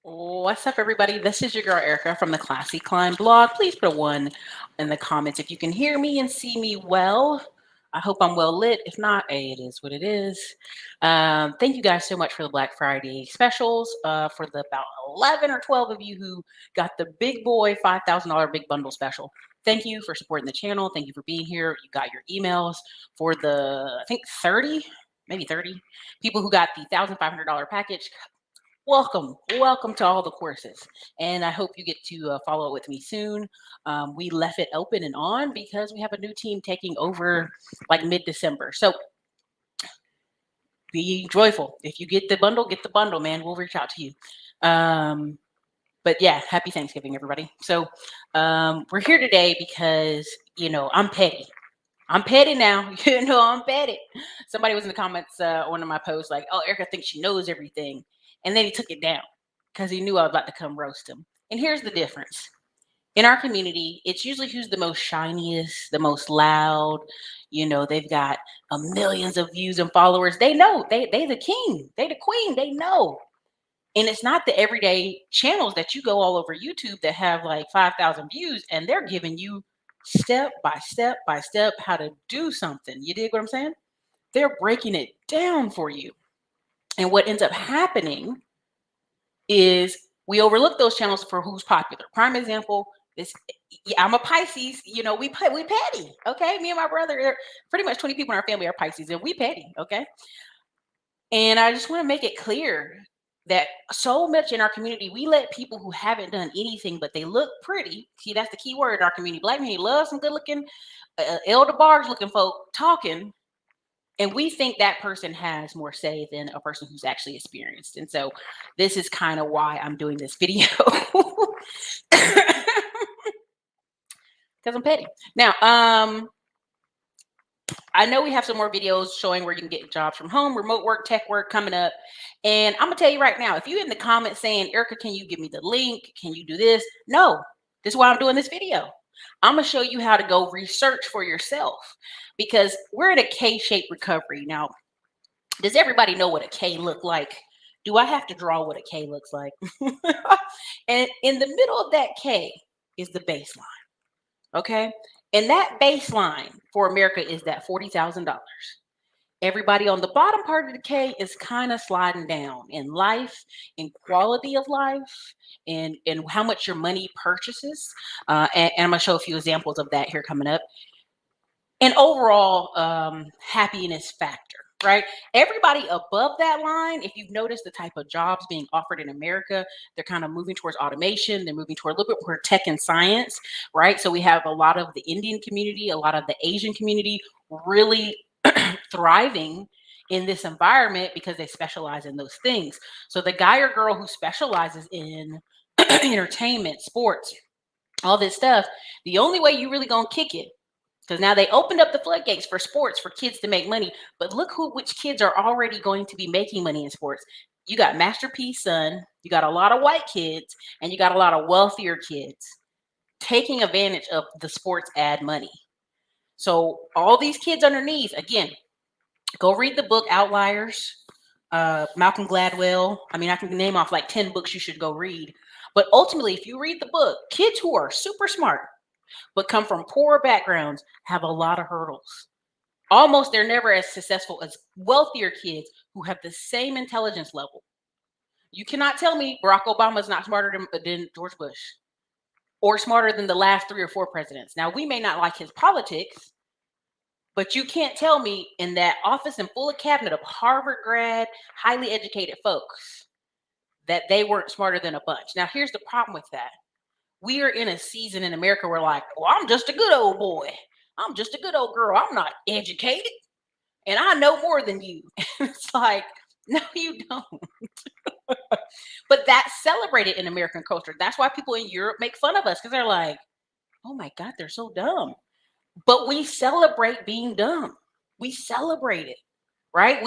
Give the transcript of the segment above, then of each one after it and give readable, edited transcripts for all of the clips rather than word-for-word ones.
What's up, everybody? This is your girl Erica from the Classy Climb blog. Please put a one in the comments if you can hear me and see me well. I hope I'm well lit. If not, hey, it is what it is. Thank you guys so much for the Black Friday specials. For the about 11 or 12 of you who got the big boy $5,000 big bundle special. Thank you for supporting the channel. Thank you for being here. You got your emails for the, I think 30, maybe 30 people who got the $1,500 package. Welcome to all the courses, and I hope you get to follow with me soon. We left it open and on because we have a new team taking over like mid-December. So be joyful. If you get the bundle, man. We'll reach out to you. But yeah, happy Thanksgiving, everybody. So we're here today because, I'm petty. I'm petty now. I'm petty. Somebody was in the comments, one of my posts, like, oh, Erica thinks she knows everything. And then he took it down because he knew I was about to come roast him. And here's the difference. In our community, it's usually who's the most shiniest, the most loud. They've got millions of views and followers. They know. They the king. They the queen. They know. And it's not the everyday channels that you go all over YouTube that have like 5,000 views and they're giving you step by step by step how to do something. You dig what I'm saying? They're breaking it down for you. And what ends up happening is we overlook those channels for who's popular. Prime example is, I'm a Pisces. We petty. Okay, me and my brother, pretty much 20 people in our family are Pisces, and we petty. Okay, and I just want to make it clear that so much in our community, we let people who haven't done anything, but they look pretty. See, that's the key word in our community. Black men love some good looking, elder barge looking folk talking. And we think that person has more say than a person who's actually experienced. And so this is kind of why I'm doing this video. Because I'm petty. Now, I know we have some more videos showing where you can get jobs from home, remote work, tech work coming up. And I'm going to tell you right now, if you're in the comments saying, Erica, can you give me the link? Can you do this? No, this is why I'm doing this video. I'm going to show you how to go research for yourself because we're in a K-shaped recovery. Now, does everybody know what a K look like? Do I have to draw what a K looks like? And in the middle of that K is the baseline. Okay. And that baseline for America is that $40,000. Everybody on the bottom part of the K is kind of sliding down in life, in quality of life, and how much your money purchases. And I'm going to show a few examples of that here coming up. And overall happiness factor, right? Everybody above that line, if you've noticed the type of jobs being offered in America, they're kind of moving towards automation. They're moving toward a little bit more tech and science, right? So we have a lot of the Indian community, a lot of the Asian community really thriving in this environment because they specialize in those things. So the guy or girl who specializes in entertainment, sports, all this stuff, the only way you really gonna kick it, because now they opened up the floodgates for sports for kids to make money. But look which kids are already going to be making money in sports. You got Master P's son, you got a lot of white kids, and you got a lot of wealthier kids taking advantage of the sports ad money. So all these kids underneath, again, go read the book Outliers, Malcolm Gladwell. I mean, I can name off like 10 books you should go read. But ultimately, if you read the book, kids who are super smart but come from poor backgrounds have a lot of hurdles. Almost they're never as successful as wealthier kids who have the same intelligence level. You cannot tell me Barack Obama is not smarter than George Bush or smarter than the last 3 or 4 presidents. Now, we may not like his politics, but you can't tell me in that office and full of cabinet of Harvard grad, highly educated folks that they weren't smarter than a bunch. Now, here's the problem with that. We are in a season in America where like, well, I'm just a good old boy. I'm just a good old girl. I'm not educated and I know more than you. It's like, no, you don't. But that's celebrated in American culture. That's why people in Europe make fun of us because they're like, oh my God, they're so dumb. But we celebrate being dumb. We celebrate it, right?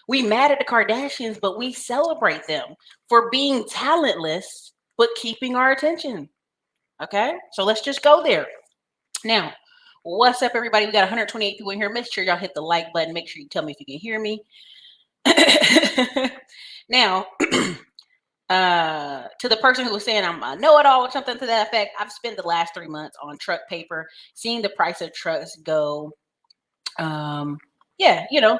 We mad at the Kardashians, but we celebrate them for being talentless, but keeping our attention. Okay, so let's just go there. Now, what's up, everybody? We got 128 people in here. Make sure y'all hit the like button. Make sure you tell me if you can hear me. Now, to the person who was saying I'm a know-it-all or something to that effect, I've spent the last 3 months on truck paper, seeing the price of trucks go. Yeah, you know,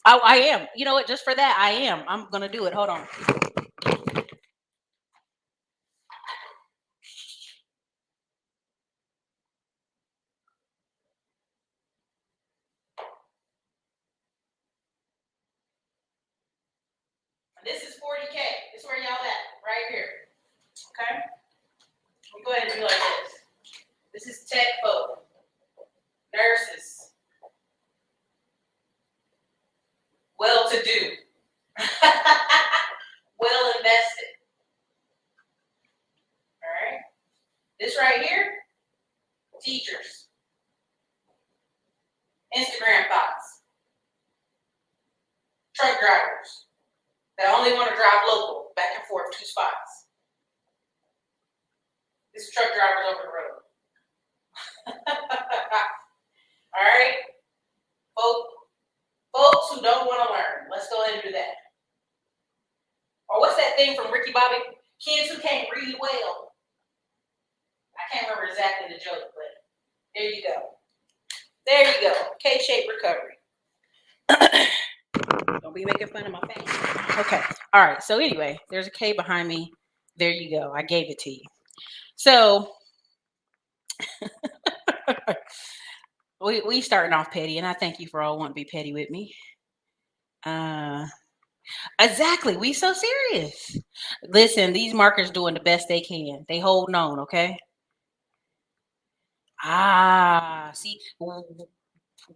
I am. You know what? Just for that, I am. I'm gonna do it. Hold on. This is 40K. This is where y'all at, right here. Okay. We go ahead and do like this. This is tech folk, nurses, well-to-do, well invested. All right. This right here, teachers, Instagram thoughts, truck drivers that only want to drive local, back and forth 2 spots. This is truck drivers over the road. All right. Folks who don't want to learn. Let's go ahead and do that. Or what's that thing from Ricky Bobby? Kids who can't read well. I can't remember exactly the joke, but there you go. There you go. K-shaped recovery. Don't be making fun of my face. Okay. All right. So anyway, there's a K behind me. There you go. I gave it to you. So we starting off petty, and I thank you for all wanting to be petty with me. Exactly. We so serious. Listen, these markers doing the best they can. They holding on, okay? See,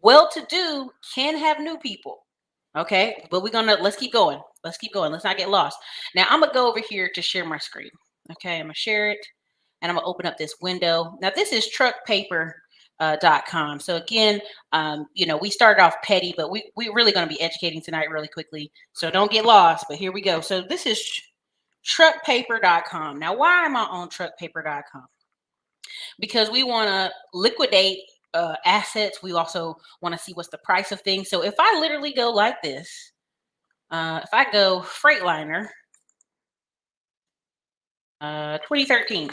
well-to-do can have new people, okay? But let's keep going. Let's keep going. Let's not get lost. Now, I'm going to go over here to share my screen, okay? I'm going to share it, and I'm going to open up this window. Now, this is truckpaper.com. So again, you know, we started off petty, but we're really going to be educating tonight really quickly. So don't get lost, but here we go. So this is truckpaper.com. Now, why am I on truckpaper.com? Because we want to liquidate assets. We also want to see what's the price of things. So if I literally go like this, if I go Freightliner 2013,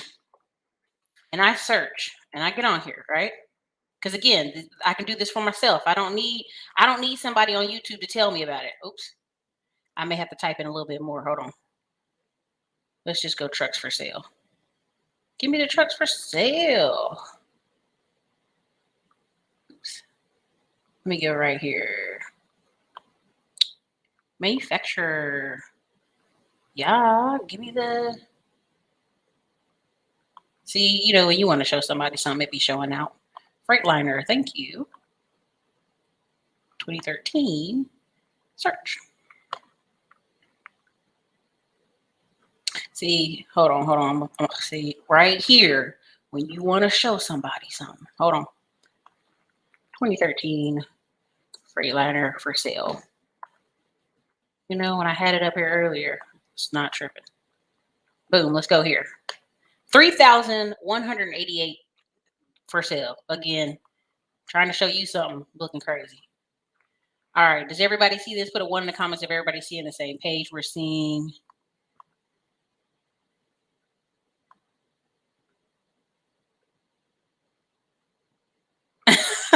and I search and I get on here, right? Because again, I can do this for myself. I don't need somebody on YouTube to tell me about it. Oops. I may have to type in a little bit more. Hold on. Let's just go trucks for sale. Give me the trucks for sale. Oops. Let me go right here. Manufacturer. Yeah, give me the. See, you know, when you want to show somebody something, it be showing out. Freightliner, thank you. 2013. Search. See, hold on. See, right here, when you want to show somebody something. Hold on. 2013 Freightliner for sale. You know, when I had it up here earlier, it's not tripping. Boom, let's go here. 3,188 for sale. Again, trying to show you something looking crazy. All right, does everybody see this? Put a 1 in the comments if everybody's seeing the same page. We're seeing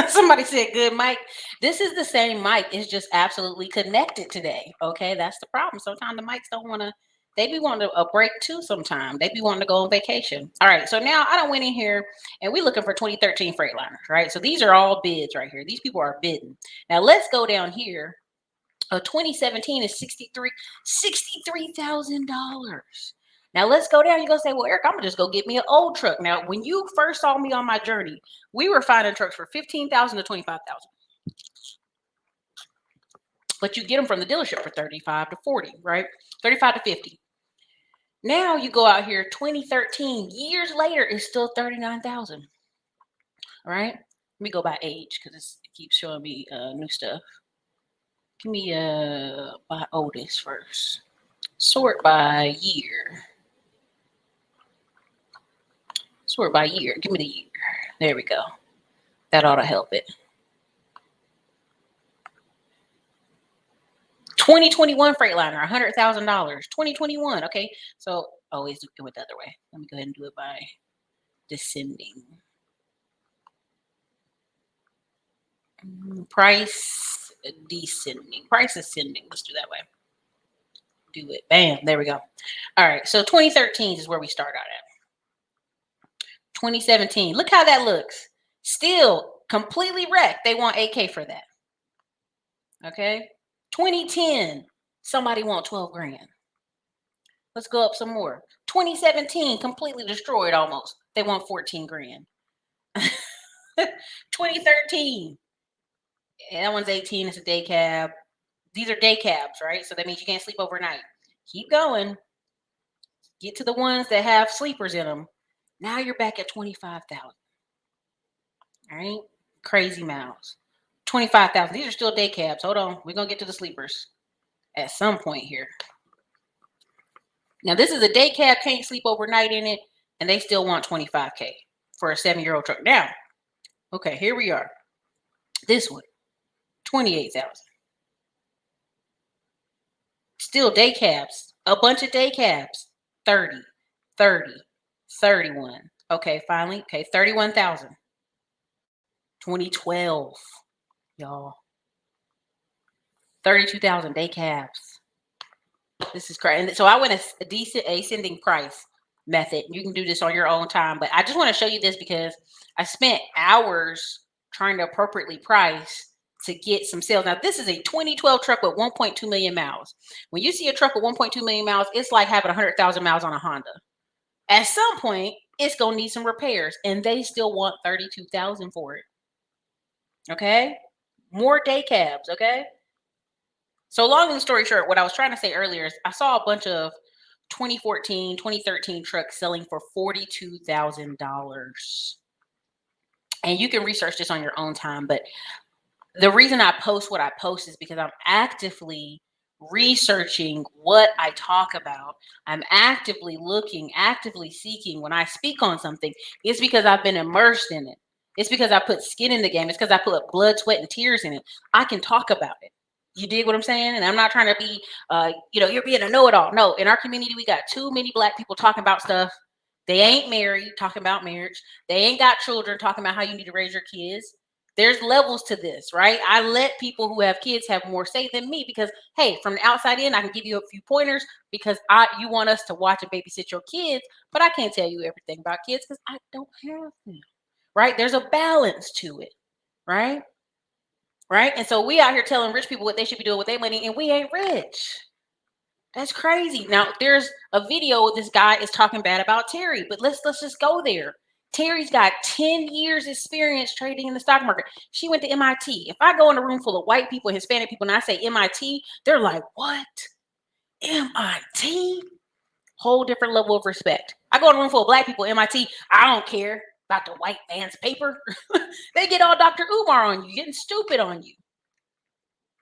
somebody said good mic. This is the same mic. It's just absolutely connected today. Okay, that's the problem. Sometimes the mics don't want to. They be wanting a break too. Sometimes they be wanting to go on vacation. All right, so now I don't went in here and we're looking for 2013 Freightliners, right? So these are all bids right here. These people are bidding. Now let's go down here. 2017 is $63,000. Now let's go down. You're gonna say, well, Eric, I'm gonna just go get me an old truck. Now, when you first saw me on my journey, we were finding trucks for $15,000 to $25,000. But you get them from the dealership for 35 to 40, right? 35 to 50. Now you go out here, 2013, years later, it's still 39,000. All right. Let me go by age because it keeps showing me new stuff. Give me by oldest first. Sort by year. Sort by year. Give me the year. There we go. That ought to help it. 2021 Freightliner, $100,000. 2021. Okay. So always do it the other way. Let me go ahead and do it by descending. Price descending. Price ascending. Let's do that way. Do it. Bam. There we go. All right. So 2013 is where we start out at. 2017. Look how that looks. Still completely wrecked. They want AK for that. Okay. 2010. Somebody want 12 grand. Let's go up some more. 2017, completely destroyed almost. They want 14 grand. 2013. Yeah, that one's 18. It's a day cab. These are day cabs, right? So that means you can't sleep overnight. Keep going. Get to the ones that have sleepers in them. Now you're back at 25,000. All right. Crazy miles. 25,000. These are still day cabs. Hold on. We're going to get to the sleepers at some point here. Now, this is a day cab, can't sleep overnight in it, and they still want 25K for a 7-year-old truck. Now, okay, here we are. This one, 28,000. Still day cabs, a bunch of day cabs, 30, 30, 31. Okay, finally, okay, 31,000. 2012, y'all. 32,000 day cabs. This is crazy. So I went a decent ascending price method. You can do this on your own time, but I just want to show you this because I spent hours trying to appropriately price to get some sales. Now, this is a 2012 truck with 1.2 million miles. When you see a truck with 1.2 million miles, it's like having 100,000 miles on a Honda. At some point, it's going to need some repairs, and they still want 32,000 for it. Okay? More day cabs, okay? So long story short, what I was trying to say earlier is I saw a bunch of 2014, 2013 trucks selling for $42,000. And you can research this on your own time. But the reason I post what I post is because I'm actively researching what I talk about. I'm actively looking, actively seeking when I speak on something. It's because I've been immersed in it. It's because I put skin in the game. It's because I put blood, sweat, and tears in it. I can talk about it. You dig what I'm saying? And I'm not trying to be, you're being a know-it-all. No, in our community, we got too many Black people talking about stuff. They ain't married, talking about marriage. They ain't got children, talking about how you need to raise your kids. There's levels to this, right? I let people who have kids have more say than me because, hey, from the outside in, I can give you a few pointers because you want us to watch and babysit your kids, but I can't tell you everything about kids because I don't have them, right? There's a balance to it, right? Right? And so we out here telling rich people what they should be doing with their money, and we ain't rich. That's crazy. Now, there's a video this guy is talking bad about Terry, but let's just go there. Terry's got 10 years experience trading in the stock market. She went to MIT. If I go in a room full of white people, Hispanic people, and I say MIT, they're like, what? MIT? Whole different level of respect. I go in a room full of Black people, MIT, I don't care about the white man's paper. They get all Dr. Umar on you, getting stupid on you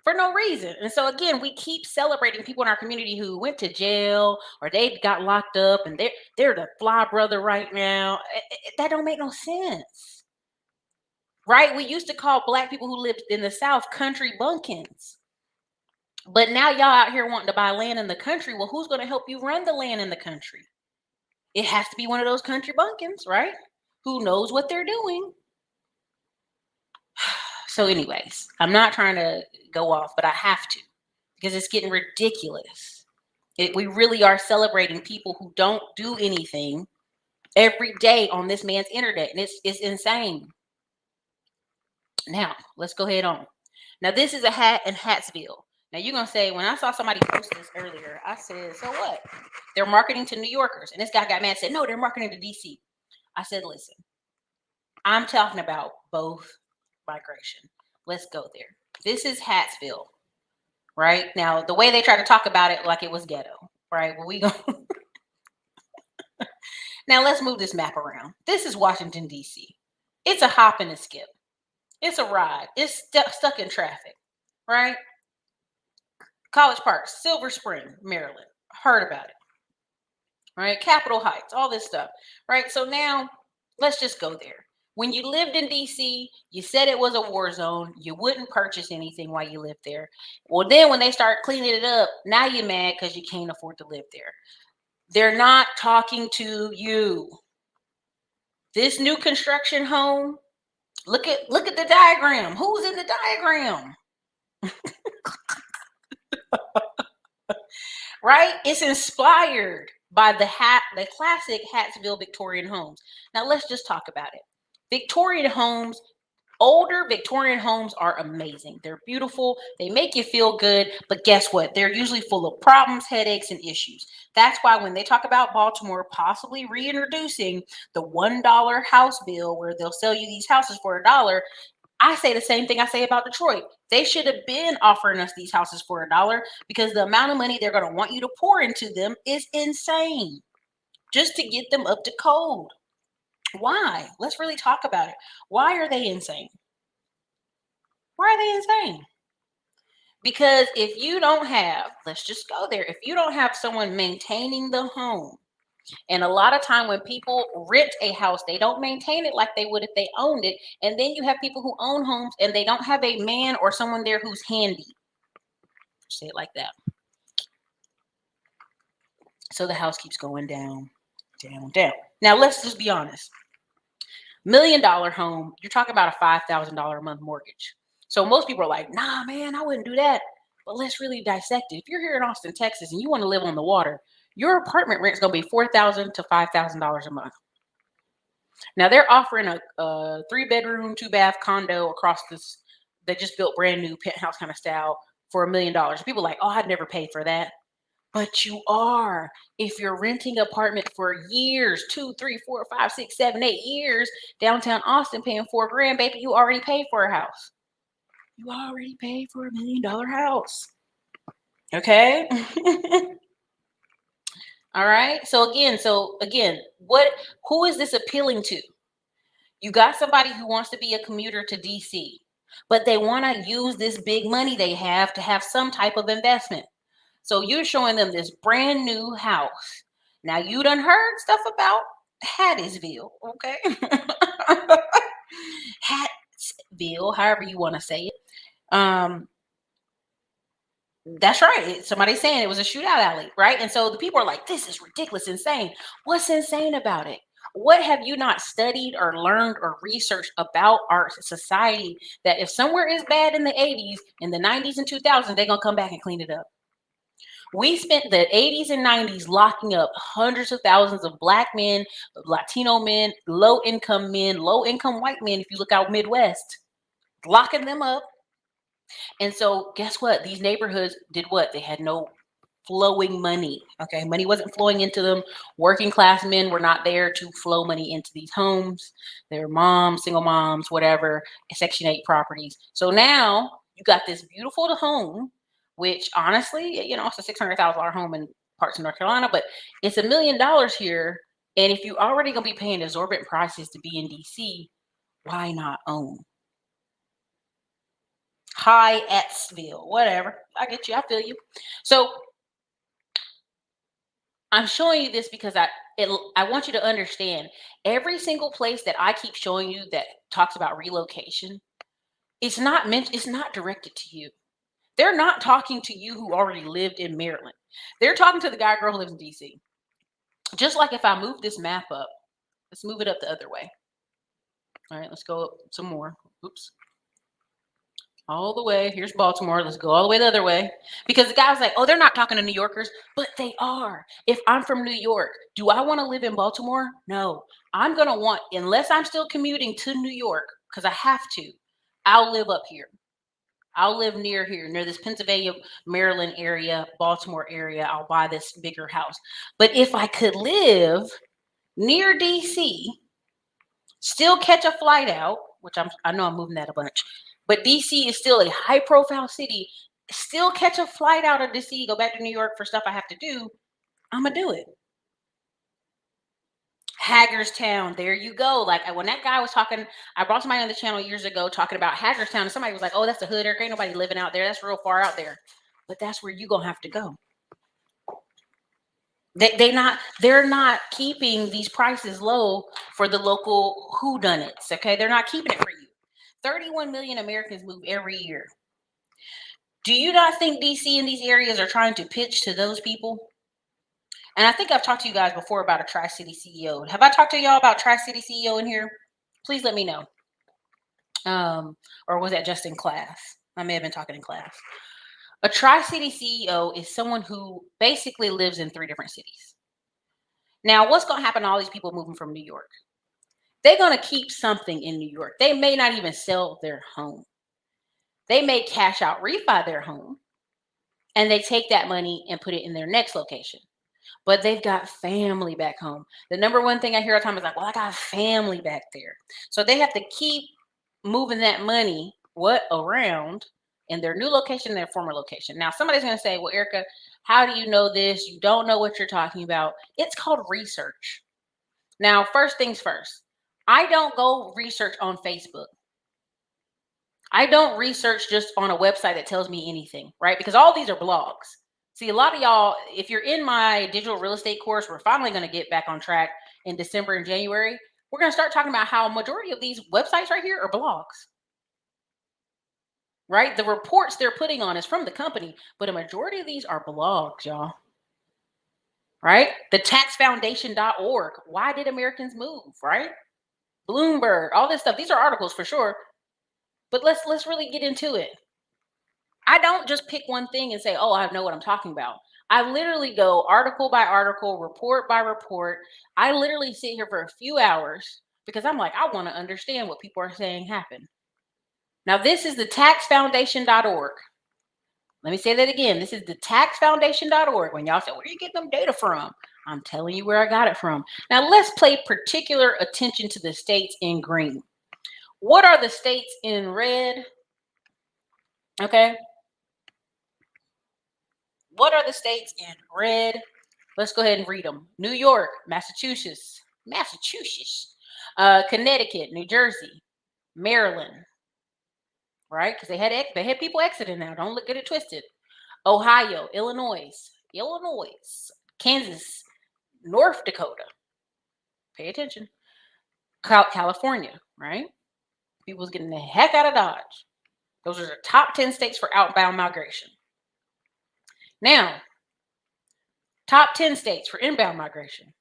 for no reason. And so again, we keep celebrating people in our community who went to jail or they got locked up and they're the fly brother right now. That don't make no sense. Right? We used to call Black people who lived in the South country bumpkins. But now y'all out here wanting to buy land in the country. Well, who's going to help you run the land in the country? It has to be one of those country bumpkins, right? Who knows what they're doing. So anyways, I'm not trying to go off, but I have to because it's getting ridiculous. We really are celebrating people who don't do anything every day on this man's internet, and it's insane. Now, let's go ahead on. Now, this is a hat in Hyattsville. Now, you're going to say, when I saw somebody post this earlier, I said, so what? They're marketing to New Yorkers. And this guy got mad and said, no, they're marketing to DC. I said, listen, I'm talking about both migration. Let's go there. This is Hyattsville, right? Now, the way they try to talk about it like it was ghetto, right? Well, we go. Now, let's move this map around. This is Washington, D.C. It's a hop and a skip. It's a ride. It's stuck in traffic, right? College Park, Silver Spring, Maryland. Heard about it, right? Capitol Heights, all this stuff, right? So now let's just go there. When you lived in DC, you said it was a war zone. You wouldn't purchase anything while you lived there. Well, then when they start cleaning it up, now you're mad because you can't afford to live there. They're not talking to you. This new construction home, look at the diagram. Who's in the diagram? Right? It's inspired by the classic Hyattsville Victorian homes. Now let's just talk about it. Victorian homes, older Victorian homes are amazing. They're beautiful. They make you feel good. But guess what? They're usually full of problems, headaches, and issues. That's why when they talk about Baltimore possibly reintroducing the $1 house bill where they'll sell you these houses for $1, I say the same thing I say about Detroit. They should have been offering us these houses for $1 because the amount of money they're going to want you to pour into them is insane just to get them up to code. Why? Let's really talk about it. Why are they insane? Why are they insane? Because if you don't have, let's just go there, if you don't have someone maintaining the home, and a lot of time when people rent a house, they don't maintain it like they would if they owned it. And then you have people who own homes and they don't have a man or someone there who's handy. Say it like that. So the house keeps going down, down, down. Now let's just be honest. $1 million home, you're talking about a $5,000 a month mortgage. So most people are like, nah, man, I wouldn't do that. But let's really dissect it. If you're here in Austin, Texas, and you want to live on the water, your apartment rent is going to be $4,000 to $5,000 a month. Now they're offering a 3-bedroom, 2-bath condo across this. They just built brand new penthouse kind of style for $1 million. People are like, oh, I'd never pay for that. But you are. If you're renting an apartment for years, 2, 3, 4, 5, 6, 7, 8 years, downtown Austin paying $4,000, baby, you already paid for a house. You already paid for $1 million house. Okay. All right. So again, who is this appealing to? You got somebody who wants to be a commuter to DC, but they want to use this big money they have to have some type of investment. So you're showing them this brand new house. Now you done heard stuff about Hyattsville, okay? Hyattsville, however you want to say it. That's right. Somebody's saying it was a shootout alley, right? And so the people are like, this is ridiculous, insane. What's insane about it? What have you not studied or learned or researched about our society that if somewhere is bad in the 80s, in the 90s and 2000s, they're going to come back and clean it up? We spent the 80s and 90s locking up hundreds of thousands of Black men, Latino men, low-income white men, if you look out Midwest, locking them up. And so guess what? These neighborhoods did what? They had no flowing money. Okay. Money wasn't flowing into them. Working class men were not there to flow money into these homes. They're moms, single moms, whatever, Section 8 properties. So now you got this beautiful home, which honestly, you know, it's a $600,000 home in parts of North Carolina, but it's $1 million here. And if you're already going to be paying exorbitant prices to be in DC, why not own? Hyattsville, whatever. I get you. I feel you. So I'm showing you this because I want you to understand every single place that I keep showing you that talks about relocation, it's not directed to you. They're not talking to you who already lived in Maryland. They're talking to the guy or girl who lives in DC. Just like if I move this map up, let's move it up the other way. All right, let's go up some more. Oops. All the way. Here's Baltimore. Let's go all the way the other way. Because the guy was like, oh, they're not talking to New Yorkers, but they are. If I'm from New York, do I want to live in Baltimore? No. I'm going to want, unless I'm still commuting to New York, because I have to, I'll live up here. I'll live near here, near this Pennsylvania, Maryland area, Baltimore area. I'll buy this bigger house. But if I could live near DC, still catch a flight out, which I know I'm moving that a bunch, but DC is still a high-profile city. Still catch a flight out of DC, go back to New York for stuff I have to do. I'm going to do it. Hagerstown, there you go. Like when that guy was talking, I brought somebody on the channel years ago talking about Hagerstown, and somebody was like, oh, that's the hood. There ain't nobody living out there. That's real far out there. But that's where you're going to have to go. They're not keeping these prices low for the local whodunits. Okay, they're not keeping it for you. 31 million Americans move every year. Do you not think DC and these areas are trying to pitch to those people? And I think I've talked to you guys before about a Tri-City CEO. Have I talked to y'all about Tri-City CEO in here? Please let me know. Or was that just in class? I may have been talking in class. A Tri-City CEO is someone who basically lives in 3 different cities. Now, what's going to happen to all these people moving from New York? They're going to keep something in New York. They may not even sell their home. They may cash out, refi their home, and they take that money and put it in their next location. But they've got family back home. The number one thing I hear all the time is like, well, I got family back there. So they have to keep moving that money around in their new location, their former location. Now, somebody's going to say, well, Ericka, how do you know this? You don't know what you're talking about. It's called research. Now, first things first, I don't go research on Facebook. I don't research just on a website that tells me anything, right? Because all these are blogs. See, a lot of y'all, if you're in my digital real estate course, we're finally going to get back on track in December and January. We're going to start talking about how a majority of these websites right here are blogs, right? The reports they're putting on is from the company, but a majority of these are blogs, y'all, right? The taxfoundation.org. Why did Americans move, right? Bloomberg, all this stuff. These are articles for sure, but let's really get into it. I don't just pick one thing and say, oh, I know what I'm talking about. I literally go article by article, report by report. I literally sit here for a few hours because I'm like, I want to understand what people are saying happened. Now, this is the taxfoundation.org. Let me say that again. This is the taxfoundation.org. When y'all say, where are you getting them data from? I'm telling you where I got it from. Now, let's pay particular attention to the states in green. What are the states in red? Okay. What are the states in red? Let's go ahead and read them. New York, Massachusetts, Connecticut, New Jersey, Maryland, right? Because they had people exiting now. Don't get it twisted. Ohio, Illinois, Kansas, North Dakota. Pay attention. California, right? People's getting the heck out of Dodge. Those are the top 10 states for outbound migration. Now, top 10 states for inbound migration.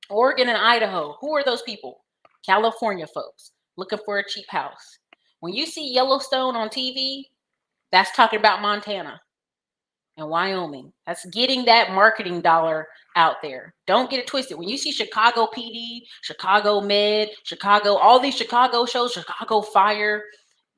Oregon and Idaho. Who are those people? California folks looking for a cheap house. When you see Yellowstone on TV, that's talking about Montana and Wyoming. That's getting that marketing dollar out there. Don't get it twisted. When you see Chicago PD, Chicago Med, Chicago, all these Chicago shows, Chicago Fire,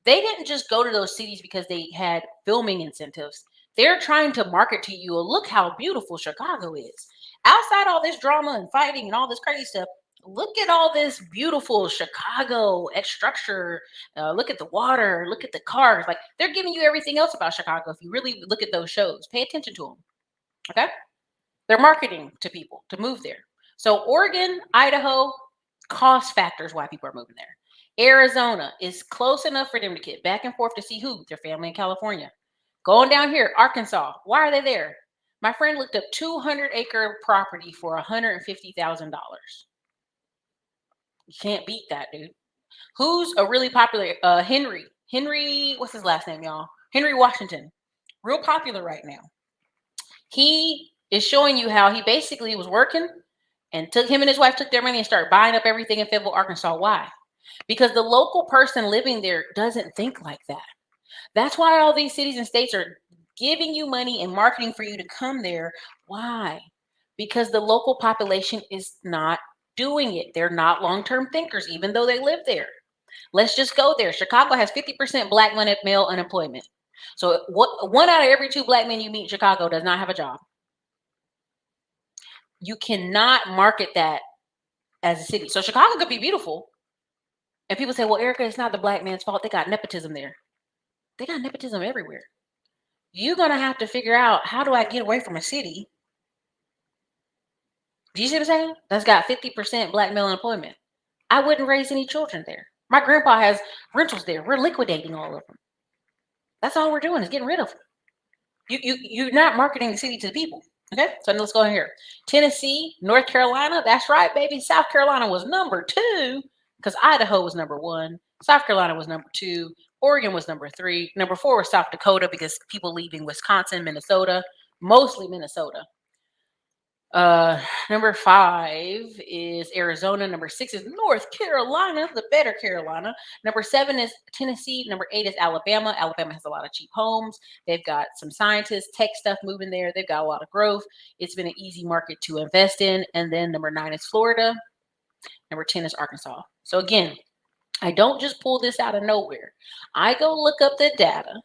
they didn't just go to those cities because they had filming incentives. They're trying to market to you, look how beautiful Chicago is. Outside all this drama and fighting and all this crazy stuff, look at all this beautiful Chicago structure. Look at the water. Look at the cars. Like, they're giving you everything else about Chicago. If you really look at those shows, pay attention to them. Okay, they're marketing to people to move there. So Oregon, Idaho, cost factors why people are moving there. Arizona is close enough for them to get back and forth to see who? Their family in California. Going down here, Arkansas. Why are they there? My friend looked up 200-acre property for $150,000. You can't beat that, dude. Who's a really popular? Henry, what's his last name, y'all? Henry Washington. Real popular right now. He is showing you how he basically was working and him and his wife took their money and started buying up everything in Fayetteville, Arkansas. Why? Because the local person living there doesn't think like that. That's why all these cities and states are giving you money and marketing for you to come there. Why? Because the local population is not doing it. They're not long-term thinkers, even though they live there. Let's just go there. Chicago has 50% black male unemployment. So one out of every 2 black men you meet in Chicago does not have a job. You cannot market that as a city. So Chicago could be beautiful. And people say, well, Ericka, it's not the black man's fault. They got nepotism there. They got nepotism everywhere. You're going to have to figure out, how do I get away from a city? Do you see what I'm saying? That's got 50% black male unemployment. I wouldn't raise any children there. My grandpa has rentals there. We're liquidating all of them. That's all we're doing is getting rid of them. You're not marketing the city to the people. Okay, so let's go in here. Tennessee, North Carolina. That's right, baby. South Carolina was number 2 because Idaho was number 1. South Carolina was number 2. Oregon was number 3. Number 4 was South Dakota because people leaving Wisconsin, Minnesota, mostly Minnesota. Number 5 is Arizona. Number 6 is North Carolina, the better Carolina. Number 7 is Tennessee. Number 8 is Alabama. Alabama has a lot of cheap homes. They've got some scientists, tech stuff moving there. They've got a lot of growth. It's been an easy market to invest in. And then number 9 is Florida. Number 10 is Arkansas. So again, I don't just pull this out of nowhere. I go look up the data.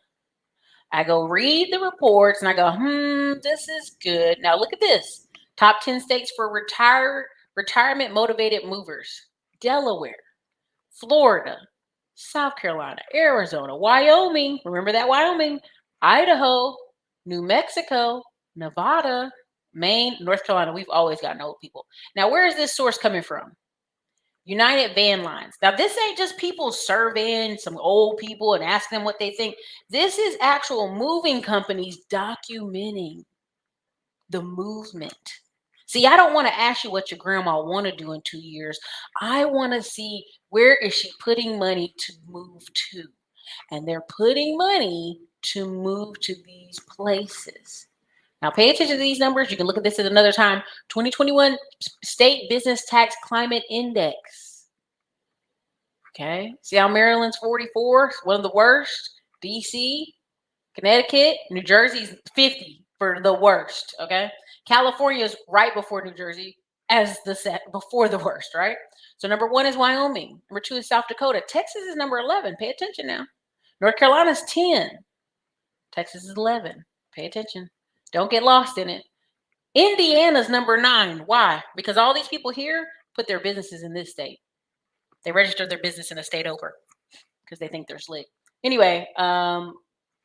I go read the reports and I go, this is good. Now look at this. Top 10 states for retirement motivated movers. Delaware, Florida, South Carolina, Arizona, Wyoming. Remember that Wyoming? Idaho, New Mexico, Nevada, Maine, North Carolina. We've always gotten old people. Now, where is this source coming from? United Van Lines. Now, this ain't just people surveying some old people and asking them what they think. This is actual moving companies documenting the movement. See, I don't want to ask you what your grandma want to do in 2 years. I want to see where is she putting money to move to. And they're putting money to move to these places. Now, pay attention to these numbers. You can look at this at another time. 2021 State Business Tax Climate Index. Okay. See how Maryland's 44, one of the worst. DC, Connecticut, New Jersey's 50 for the worst. Okay. California is right before New Jersey as before the worst, right? So number 1 is Wyoming. Number 2 is South Dakota. Texas is number 11. Pay attention now. North Carolina's 10. Texas is 11. Pay attention. Don't get lost in it. Indiana's number 9. Why? Because all these people here put their businesses in this state. They registered their business in a state over because they think they're slick. Anyway, I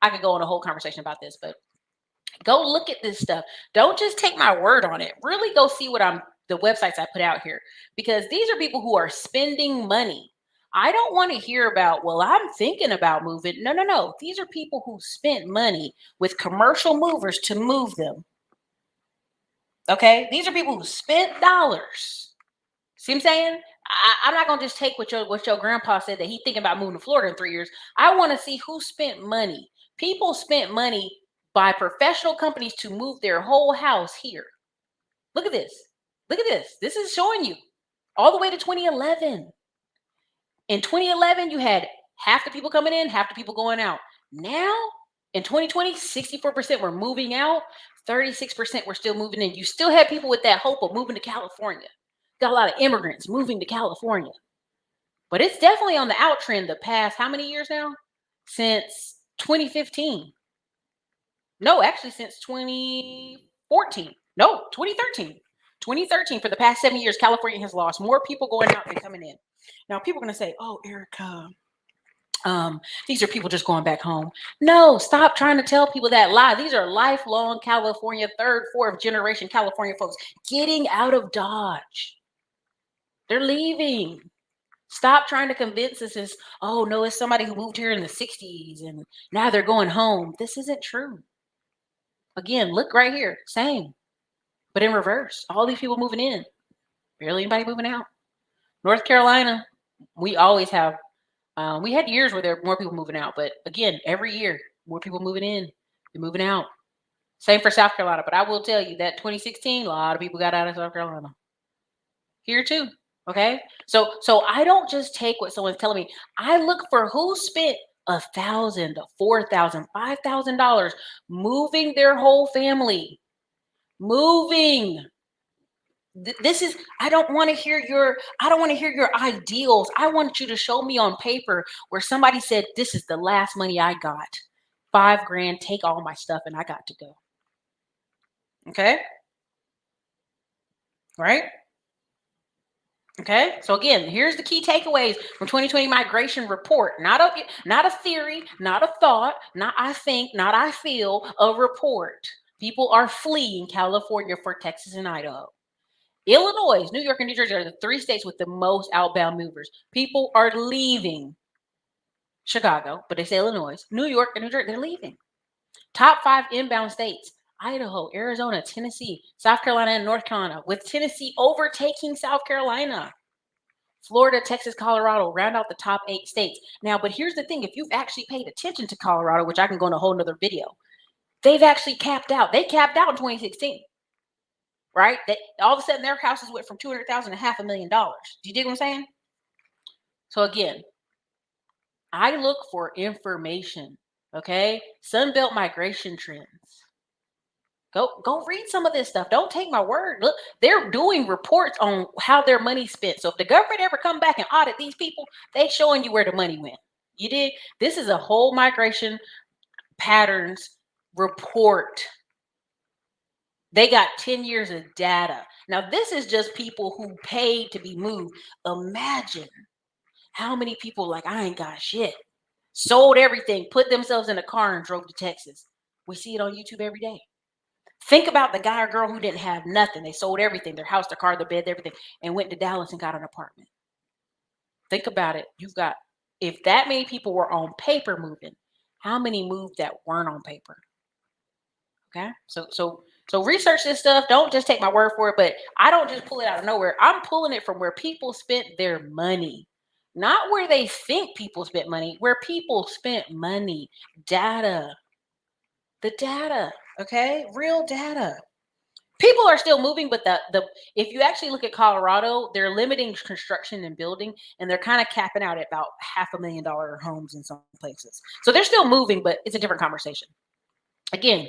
could go on a whole conversation about this, but go look at this stuff. Don't just take my word on it. Really go see what the websites I put out here, because these are people who are spending money. I don't want to hear about, well, I'm thinking about moving. No. These are people who spent money with commercial movers to move them. Okay? These are people who spent dollars. See what I'm saying? I'm not going to just take what your grandpa said that he's thinking about moving to Florida in 3 years. I want to see who spent money. People spent money by professional companies to move their whole house here. Look at this. Look at this. This is showing you all the way to 2011. In 2011, you had half the people coming in, half the people going out. Now, in 2020, 64% were moving out, 36% were still moving in. You still had people with that hope of moving to California. Got a lot of immigrants moving to California. But it's definitely on the outtrend the past, how many years now? Since 2015. No, actually since 2014. No, 2013. 2013, for the past 7 years, California has lost more people going out than coming in. Now, people are going to say, oh, Ericka, these are people just going back home. No, stop trying to tell people that lie. These are lifelong California, 3rd, 4th generation California folks getting out of Dodge. They're leaving. Stop trying to convince us it's, oh, no, it's somebody who moved here in the 60s and now they're going home. This isn't true. Again, look right here. Same, but in reverse. All these people moving in. Barely anybody moving out. North Carolina, we always have, we had years where there were more people moving out. But again, every year, more people moving in than moving out. Same for South Carolina. But I will tell you that 2016, a lot of people got out of South Carolina. Here too. Okay. So I don't just take what someone's telling me. I look for who spent $1,000, $4,000, $5,000 moving their whole family. Moving. This is, I don't want to hear your ideals. I want you to show me on paper where somebody said, this is the last money I got. $5,000, take all my stuff and I got to go. Okay. Right. Okay, so again, here's the key takeaways from 2020 migration report. Not a theory, not a thought, not I think, not I feel, a report. People are fleeing California for Texas and Idaho. Illinois, New York, and New Jersey are the 3 states with the most outbound movers. People are leaving Chicago, but they say Illinois, New York, and New Jersey, they're leaving. Top 5 inbound states: Idaho, Arizona, Tennessee, South Carolina, and North Carolina, with Tennessee overtaking South Carolina. Florida, Texas, Colorado round out the top 8 states. Now, but here's the thing. If you've actually paid attention to Colorado, which I can go in a whole nother video, they've actually capped out. They capped out in 2016, right? All of a sudden, their houses went from $200,000 to $500,000. Do you dig what I'm saying? So again, I look for information, okay? Sunbelt migration trends. Go read some of this stuff. Don't take my word. Look, they're doing reports on how their money's spent. So if the government ever come back and audit these people, they showing you where the money went. You did. This is a whole migration patterns report. They got 10 years of data. Now, this is just people who paid to be moved. Imagine how many people like, I ain't got shit, sold everything, put themselves in a car and drove to Texas. We see it on YouTube every day. Think about the guy or girl who didn't have nothing. They sold everything, their house, their car, their bed, everything, and went to Dallas and got an apartment. Think about it. You've got, if that many people were on paper moving, how many moved that weren't on paper? Okay. So research this stuff. Don't just take my word for it, but I don't just pull it out of nowhere. I'm pulling it from where people spent their money, not where they think people spent money, where people spent money. Data. The data. Okay, real data. People are still moving, but the if you actually look at Colorado, they're limiting construction and building, and they're kind of capping out at about $500,000 homes in some places. So they're still moving, but it's a different conversation. Again,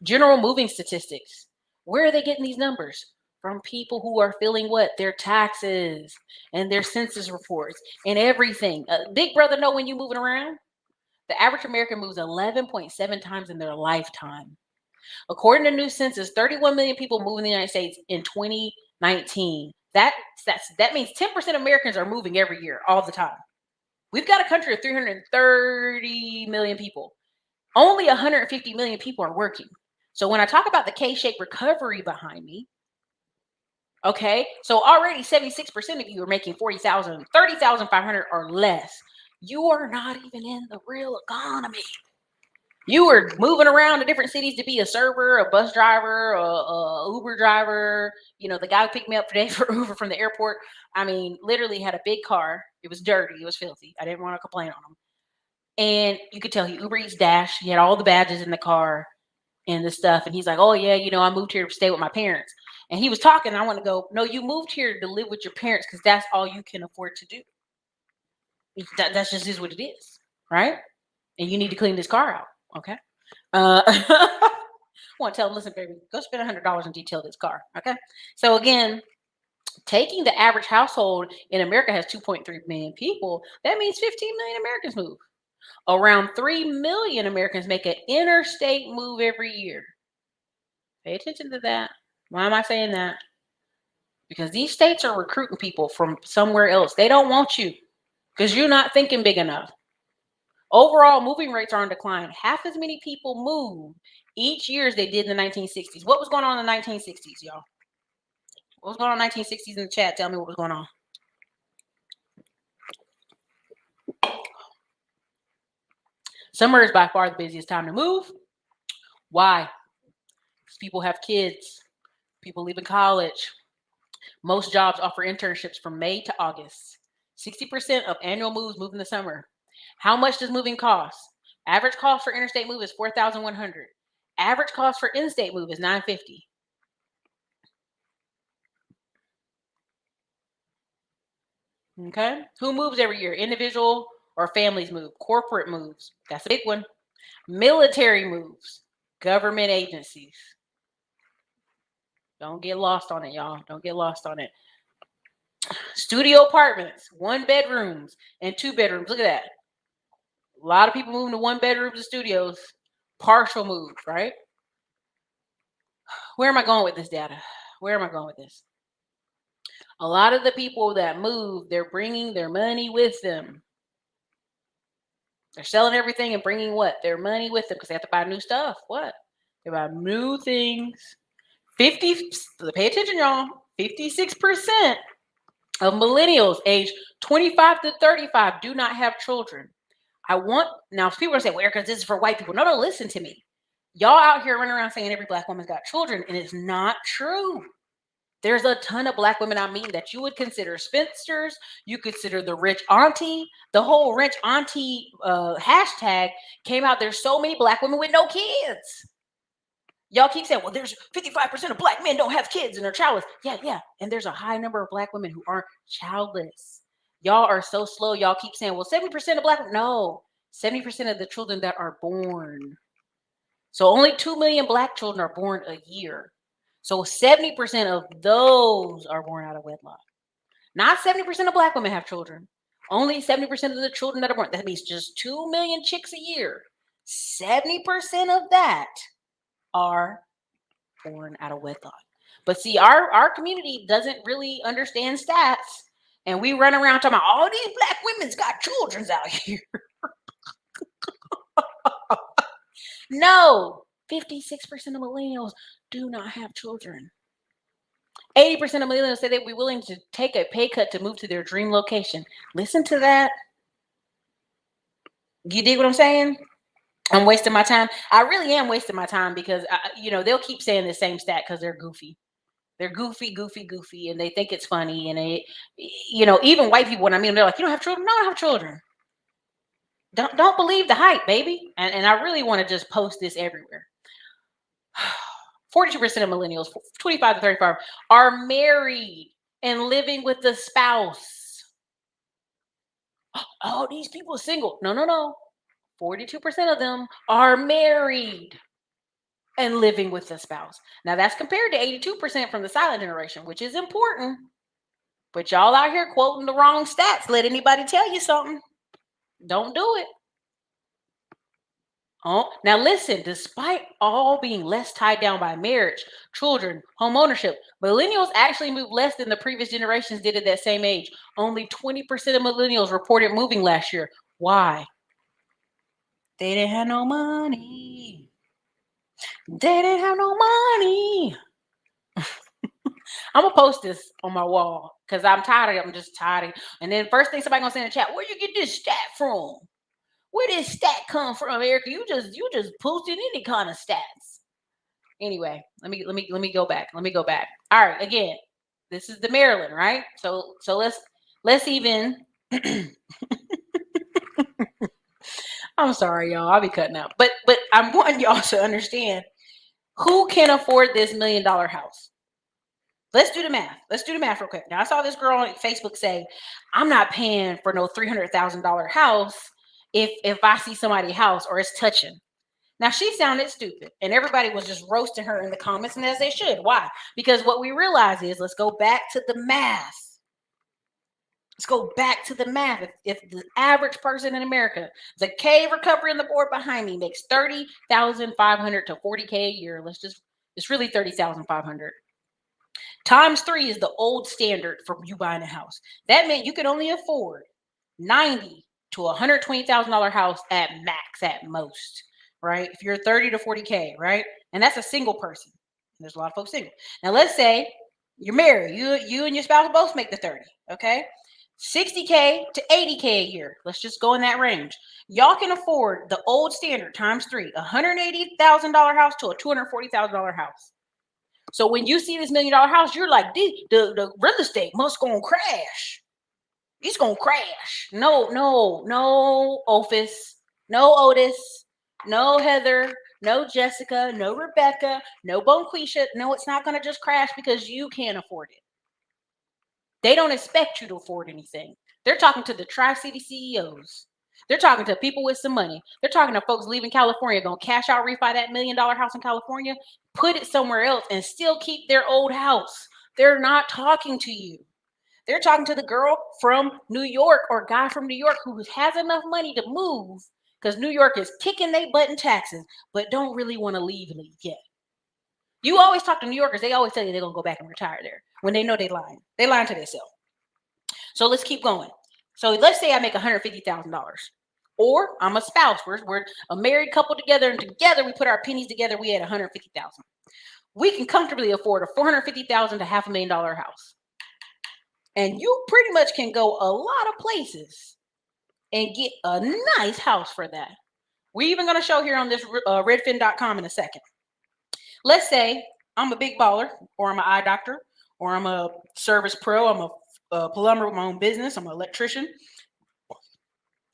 general moving statistics. Where are they getting these numbers? From people who are filling what? Their taxes and their census reports and everything. Big brother know when you're moving around. The average American moves 11.7 times in their lifetime. According to new census, 31 million people moved in the United States in 2019. That means 10% of Americans are moving every year, all the time. We've got a country of 330 million people. Only 150 million people are working. So when I talk about the K-shaped recovery behind me, okay, so already 76% of you are making 40,000, 30,500 or less. You are not even in the real economy. You were moving around to different cities to be a server, a bus driver, a Uber driver. You know, the guy who picked me up today for Uber from the airport, I mean, literally had a big car. It was dirty. It was filthy. I didn't want to complain on him. And you could tell he Uber Eats Dash. He had all the badges in the car and the stuff. And he's like, oh, yeah, you know, I moved here to stay with my parents. And he was talking. And I want to go, no, you moved here to live with your parents because that's all you can afford to do. That's just is what it is, right? And you need to clean this car out, okay? I want to tell them, listen, baby, go spend $100 and detail this car, okay? So again, taking the average household in America has 2.3 million people. That means 15 million Americans move. Around 3 million Americans make an interstate move every year. Pay attention to that. Why am I saying that? Because these states are recruiting people from somewhere else. They don't want you because you're not thinking big enough. Overall, moving rates are on decline. Half as many people move each year as they did in the 1960s. What was going on in the 1960s, y'all? What was going on in the 1960s in the chat? Tell me what was going on. Summer is by far the busiest time to move. Why? Because people have kids. People leaving college. Most jobs offer internships from May to August. 60% of annual moves move in the summer. How much does moving cost? Average cost for interstate move is $4,100. Average cost for in-state move is $950. Okay. Who moves every year? Individual or families move? Corporate moves. That's a big one. Military moves. Government agencies. Don't get lost on it, y'all. Don't get lost on it. Studio apartments, 1 bedrooms and 2 bedrooms. Look at that. A lot of people moving to 1 bedrooms and studios. Partial moves, right? Where am I going with this data? Where am I going with this? A lot of the people that move, they're bringing their money with them. They're selling everything and bringing what? Their money with them because they have to buy new stuff. What? They buy new things. Pay attention, y'all. 56% of millennials aged 25 to 35 do not have children. Now people are saying, well, because this is for white people. No, listen to me. Y'all out here running around saying every Black woman's got children, and it's not true. There's a ton of Black women, I mean, that you would consider spinsters. You consider the rich auntie. The whole rich auntie hashtag came out. There's so many Black women with no kids. Y'all keep saying, well, there's 55% of Black men don't have kids and they're childless. Yeah. And there's a high number of Black women who aren't childless. Y'all are so slow. Y'all keep saying, well, 70% of Black women. No, 70% of the children that are born. So only 2 million Black children are born a year. So 70% of those are born out of wedlock. Not 70% of Black women have children. Only 70% of the children that are born. That means just 2 million chicks a year. 70% of that are born out of wedlock. But see, our community doesn't really understand stats. And we run around talking about all these Black women's got children out here. No, 56% of millennials do not have children. 80% of millennials say they'd be willing to take a pay cut to move to their dream location. Listen to that. You dig what I'm saying? I'm wasting my time. I really am wasting my time because, they'll keep saying the same stat because they're goofy. They're goofy, and they think it's funny. And they, even white people, when I mean, they're like, you don't have children? No, I don't have children. Don't believe the hype, baby. And I really want to just post this everywhere. 42% of millennials, 25 to 35, are married and living with a spouse. Oh, these people are single. No. 42% of them are married and living with a spouse. Now, that's compared to 82% from the silent generation, which is important. But y'all out here quoting the wrong stats. Let anybody tell you something. Don't do it. Oh, now listen, despite all being less tied down by marriage, children, home ownership, millennials actually move less than the previous generations did at that same age. Only 20% of millennials reported moving last year. Why? They didn't have no money. They didn't have no money. I'm going to post this on my wall because I'm tired of it. I'm just tired of it. And then first thing somebody going to say in the chat, where you get this stat from? Where did stat come from, Ericka? You just posted any kind of stats. Anyway, let me go back. All right, again, this is the Maryland, right? So let's even. I'm sorry, y'all. I'll be cutting out, but I want y'all to understand who can afford this $1 million house. Let's do the math. Real quick. Now I saw this girl on Facebook say, "I'm not paying for no $300,000 house." If I see somebody's house or it's touching. Now she sounded stupid and everybody was just roasting her in the comments, and as they should. Why? Because what we realize is, let's go back to the math. If the average person in America, the K recovery on the board behind me, makes $30,500 to $40K a year, it's really $30,500. Times 3 is the old standard for you buying a house. That meant you could only afford $90,000 to $120,000 house at max, at most, right? If you're 30 to 40K, right? And that's a single person. There's a lot of folks single. Now let's say you're married. You and your spouse both make the 30, okay? 60K to 80K a year. Let's just go in that range. Y'all can afford the old standard times 3, $180,000 house to a $240,000 house. So when you see this $1 million house, you're like, the real estate must gonna crash. It's gonna crash. No, Ophis, no Otis, no Heather, no Jessica, no Rebecca, no Bonquisha. No, it's not gonna just crash because you can't afford it. They don't expect you to afford anything. They're talking to the Tri-City CEOs. They're talking to people with some money. They're talking to folks leaving California, gonna cash out, refi that $1 million house in California, put it somewhere else, and still keep their old house. They're not talking to you. They're talking to the girl from New York or guy from New York who has enough money to move because New York is kicking their butt in taxes, but don't really want to leave yet. You always talk to New Yorkers. They always tell you they're going to go back and retire there when they know they're lying. They're lying to themselves. So let's keep going. So let's say I make $150,000. Or I'm a spouse. We're a married couple together, and together we put our pennies together. We had $150,000. We can comfortably afford a $450,000 to $500,000 house. And you pretty much can go a lot of places and get a nice house for that. We're even going to show here on this redfin.com in a second. Let's say I'm a big baller, or I'm an eye doctor, or I'm a service pro, I'm a plumber with my own business, I'm an electrician,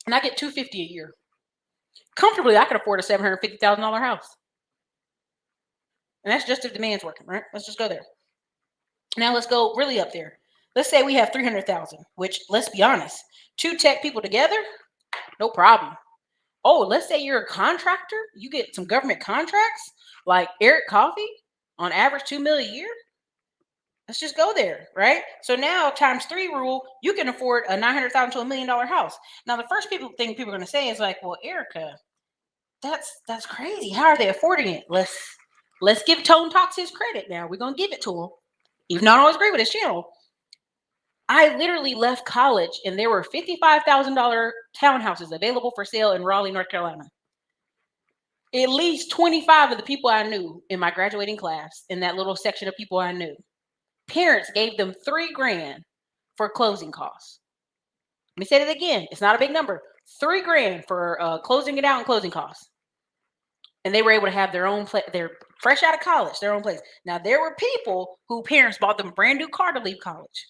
and I get $250 a year. Comfortably, I could afford a $750,000 house. And that's just if demand's working, right? Let's just go there. Now let's go really up there. Let's say we have 300,000, which, let's be honest, 2 tech people together, no problem. Oh, let's say you're a contractor, you get some government contracts like Eric Coffee, on average $2 million a year. Let's just go there, right? So now times 3 rule, you can afford a $900,000 to $1 million house. Now the first thing people are going to say is like, well, Ericka, that's crazy. How are they affording it? Let's give Tone Talks his credit now. We're going to give it to him. Even though I don't always agree with his channel. I literally left college and there were $55,000 townhouses available for sale in Raleigh, North Carolina. At least 25 of the people I knew in my graduating class, in that little section of people I knew, parents gave them $3,000 for closing costs. Let me say that again. It's not a big number. $3,000 for closing it out and closing costs. And they were able to have their own place. They're fresh out of college, their own place. Now, there were people who parents bought them a brand new car to leave college.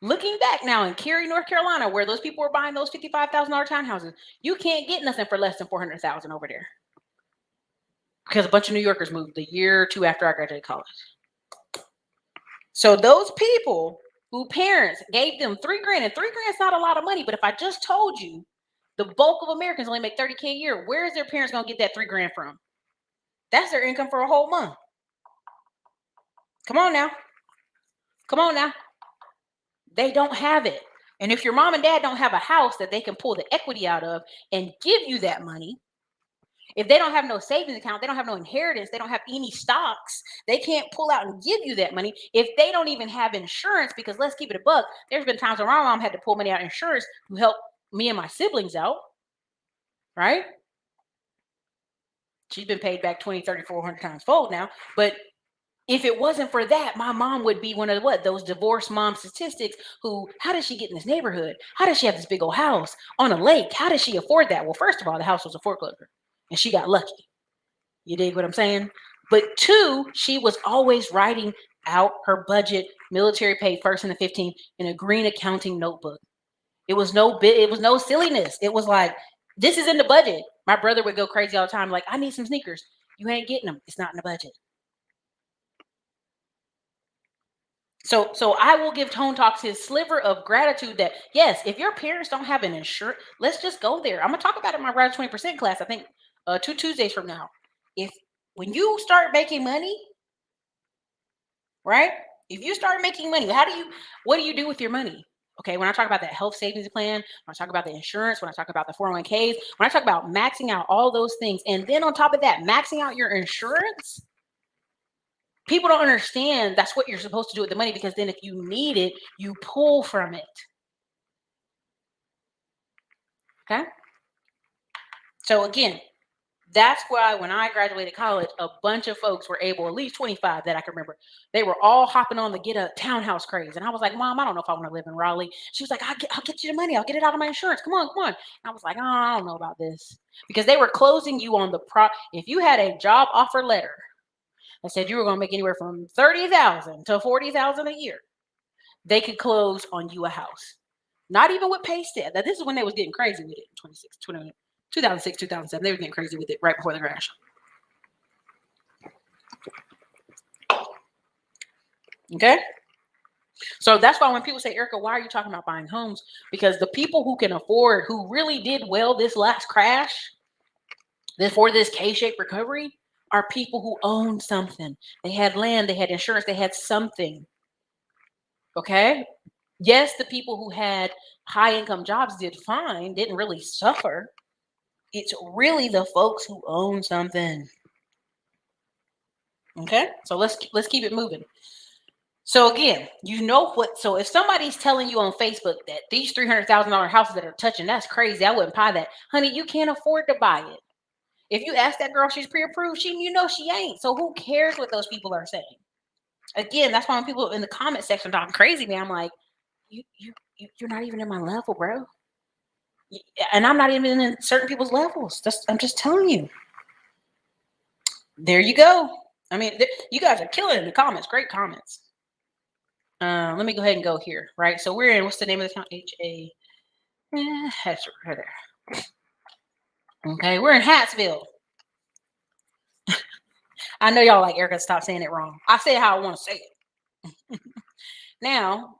Looking back now in Cary, North Carolina, where those people were buying those $55,000 townhouses, you can't get nothing for less than $400,000 over there. Because a bunch of New Yorkers moved a year or 2 after I graduated college. So those people who parents gave them $3,000, and $3,000 is not a lot of money, but if I just told you the bulk of Americans only make $30,000 a year, where is their parents going to get that $3,000 from? That's their income for a whole month. Come on now. Come on now. They don't have it. And if your mom and dad don't have a house that they can pull the equity out of and give you that money, if they don't have no savings account, they don't have no inheritance, they don't have any stocks, they can't pull out and give you that money. If they don't even have insurance, because let's keep it a buck, there's been times where my mom had to pull money out of insurance to help me and my siblings out, right? She's been paid back 20, 30, 400 times fold now. But if it wasn't for that, my mom would be one of those divorced mom statistics who, how does she get in this neighborhood? How does she have this big old house on a lake? How does she afford that? Well, first of all, the house was a foreclosure and she got lucky. You dig what I'm saying? But 2, she was always writing out her budget, military paid first and the 15th, in a green accounting notebook. It was no silliness. It was like, this is in the budget. My brother would go crazy all the time. Like, I need some sneakers. You ain't getting them. It's not in the budget. So I will give Tone Talks his sliver of gratitude that, yes, if your parents don't have an insurance, let's just go there. I'm going to talk about it in my Rise 20% class, I think 2 Tuesdays from now. When you start making money, right? If you start making money, what do you do with your money? Okay, when I talk about that health savings plan, when I talk about the insurance, when I talk about the 401ks, when I talk about maxing out all those things, and then on top of that, maxing out your insurance, people don't understand that's what you're supposed to do with the money, because then if you need it, you pull from it. Okay? So again, that's why when I graduated college, a bunch of folks were able, at least 25 that I can remember, they were all hopping on to get a townhouse craze. And I was like, Mom, I don't know if I want to live in Raleigh. She was like, I'll get you the money. I'll get it out of my insurance. Come on, come on. And I was like, oh, I don't know about this. Because they were closing you on if you had a job offer letter that said you were going to make anywhere from $30,000 to $40,000 a year, they could close on you a house. Not even with pay stub. Now, this is when they was getting crazy with it in 2006, 2007. They were getting crazy with it right before the crash. Okay? So that's why when people say, Ericka, why are you talking about buying homes? Because the people who can afford, who really did well this last crash, before this K-shaped recovery, are people who own something. They had land, they had insurance, they had something. Okay? Yes, the people who had high income jobs did fine, didn't really suffer. It's really the folks who own something. Okay? So let's keep it moving. So again, so if somebody's telling you on Facebook that these $300,000 houses that are touching, that's crazy, I wouldn't buy that. Honey, you can't afford to buy it. If you ask that girl, she's pre-approved, she ain't. So who cares what those people are saying? Again, that's why when people in the comment section talking crazy, man, I'm like, you're not even in my level, bro. And I'm not even in certain people's levels. I'm just telling you. There you go. I mean, you guys are killing it in the comments. Great comments. Let me go ahead and go here. Right. So we're in. What's the name of the town? H-A. That's right there. Okay, we're in Hyattsville. I know y'all like Ericka. Stop saying it wrong. I say it how I want to say it. Now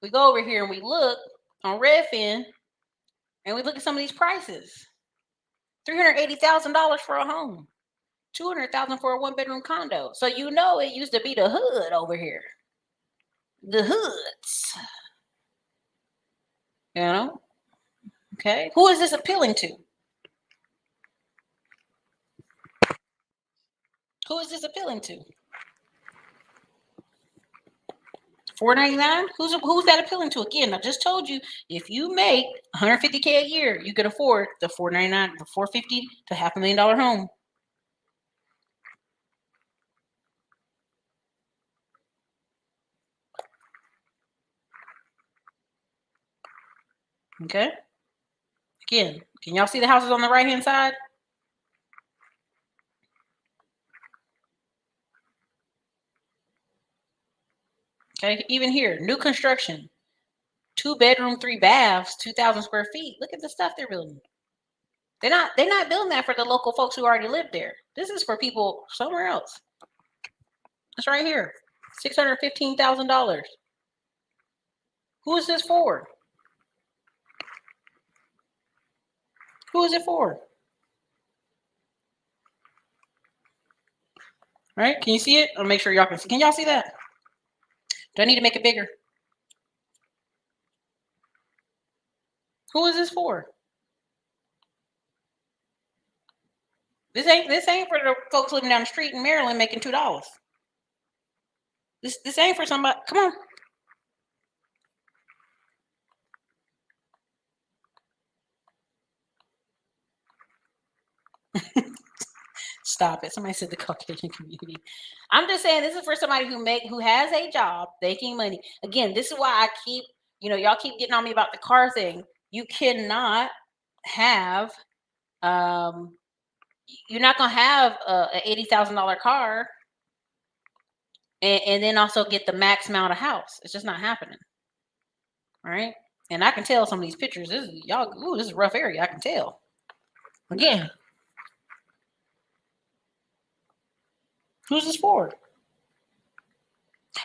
we go over here and we look on Redfin, and we look at some of these prices. $380,000 for a home. $200,000 for a one-bedroom condo. So you know it used to be the hood over here. The hoods. You know? Okay. Who is this appealing to? Who is this appealing to? $499? Who's that appealing to? Again, I just told you, if you make $150K a year, you can afford the $499, the $450 to $500,000 home. Okay. Again, can y'all see the houses on the right hand side? Okay, even here, new construction, 2-bedroom, 3 baths, 2,000 square feet. Look at the stuff they're building. They're not building that for the local folks who already live there. This is for people somewhere else. It's right here, $615,000. Who is this for? Who is it for? Right? Can you see it? I'll make sure y'all can see. Can y'all see that? Do I need to make it bigger? Who is this for? This ain't for the folks living down the street in Maryland making $2. This ain't for somebody. Come on. Stop it. Somebody said the Caucasian community. I'm just saying this is for somebody who has a job making money. Again, this is why I keep, y'all keep getting on me about the car thing. You cannot have you're not gonna have an $80,000 car and then also get the max amount of house. It's just not happening. All right. And I can tell some of these pictures. This is a rough area. I can tell. Again. Who's this for?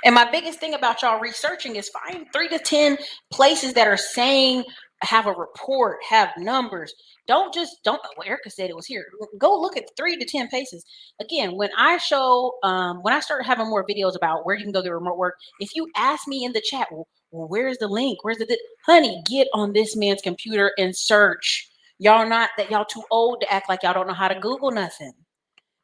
And my biggest thing about y'all researching is find 3 to 10 places that are saying, have a report, have numbers. Don't, well, Ericka said it was here. Go look at 3 to 10 places. Again, when I start having more videos about where you can go get remote work, if you ask me in the chat, well, where's the link? Honey, get on this man's computer and search. Y'all too old to act like y'all don't know how to Google nothing.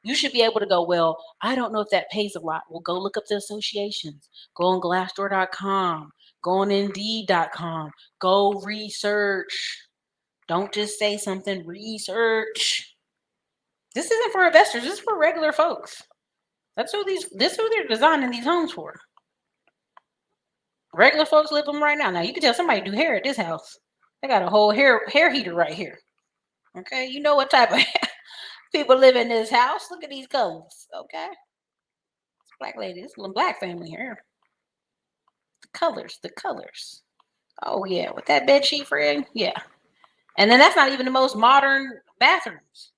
You should be able to go, well, I don't know if that pays a lot. Well, go look up the associations. Go on glassdoor.com. Go on indeed.com. Go research. Don't just say something. Research. This isn't for investors. This is for regular folks. This is who they're designing these homes for. Regular folks live them right now. Now, you can tell somebody do hair at this house. They got a whole hair heater right here. Okay, you know what type of people live in this house. Look at these colors. Okay. It's black lady. It's a black family here. The colors. Oh, yeah. With that bed sheet, Fred. Yeah. And then that's not even the most modern bathrooms.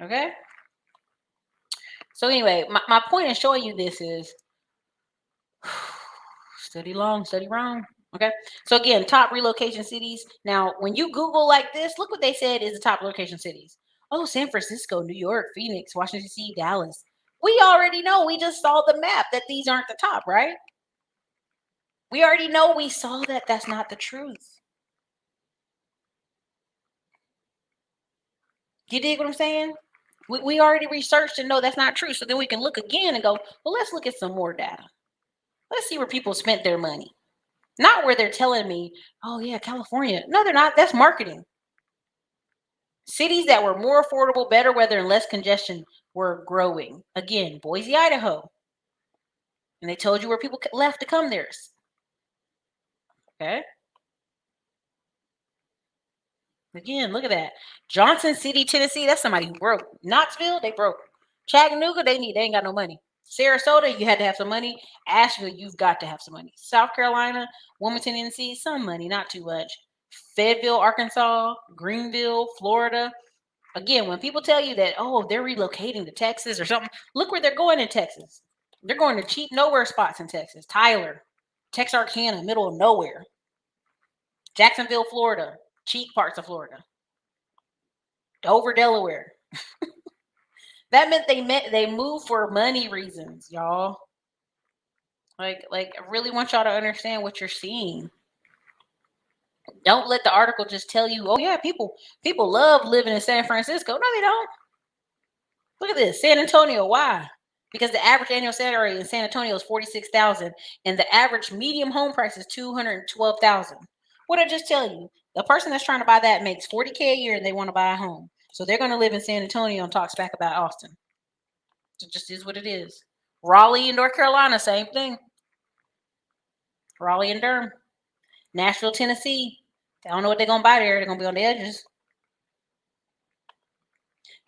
Okay. So anyway, my point in showing you this is study long, study wrong. Okay. So again, top relocation cities. Now, when you Google like this, look what they said is the top relocation cities. Oh, San Francisco, New York, Phoenix, Washington, D.C., Dallas. We already know. We just saw the map that these aren't the top, right? We already know. We saw that that's not the truth. You dig what I'm saying? We already researched and know that's not true. So then we can look again and go, well, let's look at some more data. Let's see where people spent their money. Not where they're telling me, oh, yeah, California. No, they're not. That's marketing. Cities that were more affordable, better weather, and less congestion were growing. Again, Boise, Idaho. And they told you where people left to come there. Okay. Again, look at that. Johnson City, Tennessee, that's somebody who broke. Knoxville, they broke. Chattanooga, they ain't got no money. Sarasota, you had to have some money. Asheville, you've got to have some money. South Carolina, Wilmington, Tennessee, some money, not too much. Fayetteville, Arkansas, Greenville, Florida. Again, when people tell you that, oh, they're relocating to Texas or something, look where they're going in Texas. They're going to cheap nowhere spots in Texas. Tyler, Texarkana, middle of nowhere. Jacksonville, Florida, cheap parts of Florida. Dover, Delaware. That meant they moved for money reasons, y'all. Like I really want y'all to understand what you're seeing. Don't let the article just tell you, oh yeah, people love living in San Francisco. No, they don't. Look at this. San Antonio. Why? Because the average annual salary in San Antonio is $46,000 and the average medium home price is $212,000. What did I just tell you? The person that's trying to buy that makes $40K a year and they want to buy a home. So they're going to live in San Antonio and talk back about Austin. It just is what it is. Raleigh in North Carolina, same thing. Raleigh and Durham. Nashville, Tennessee. They don't know what they're going to buy there. They're going to be on the edges.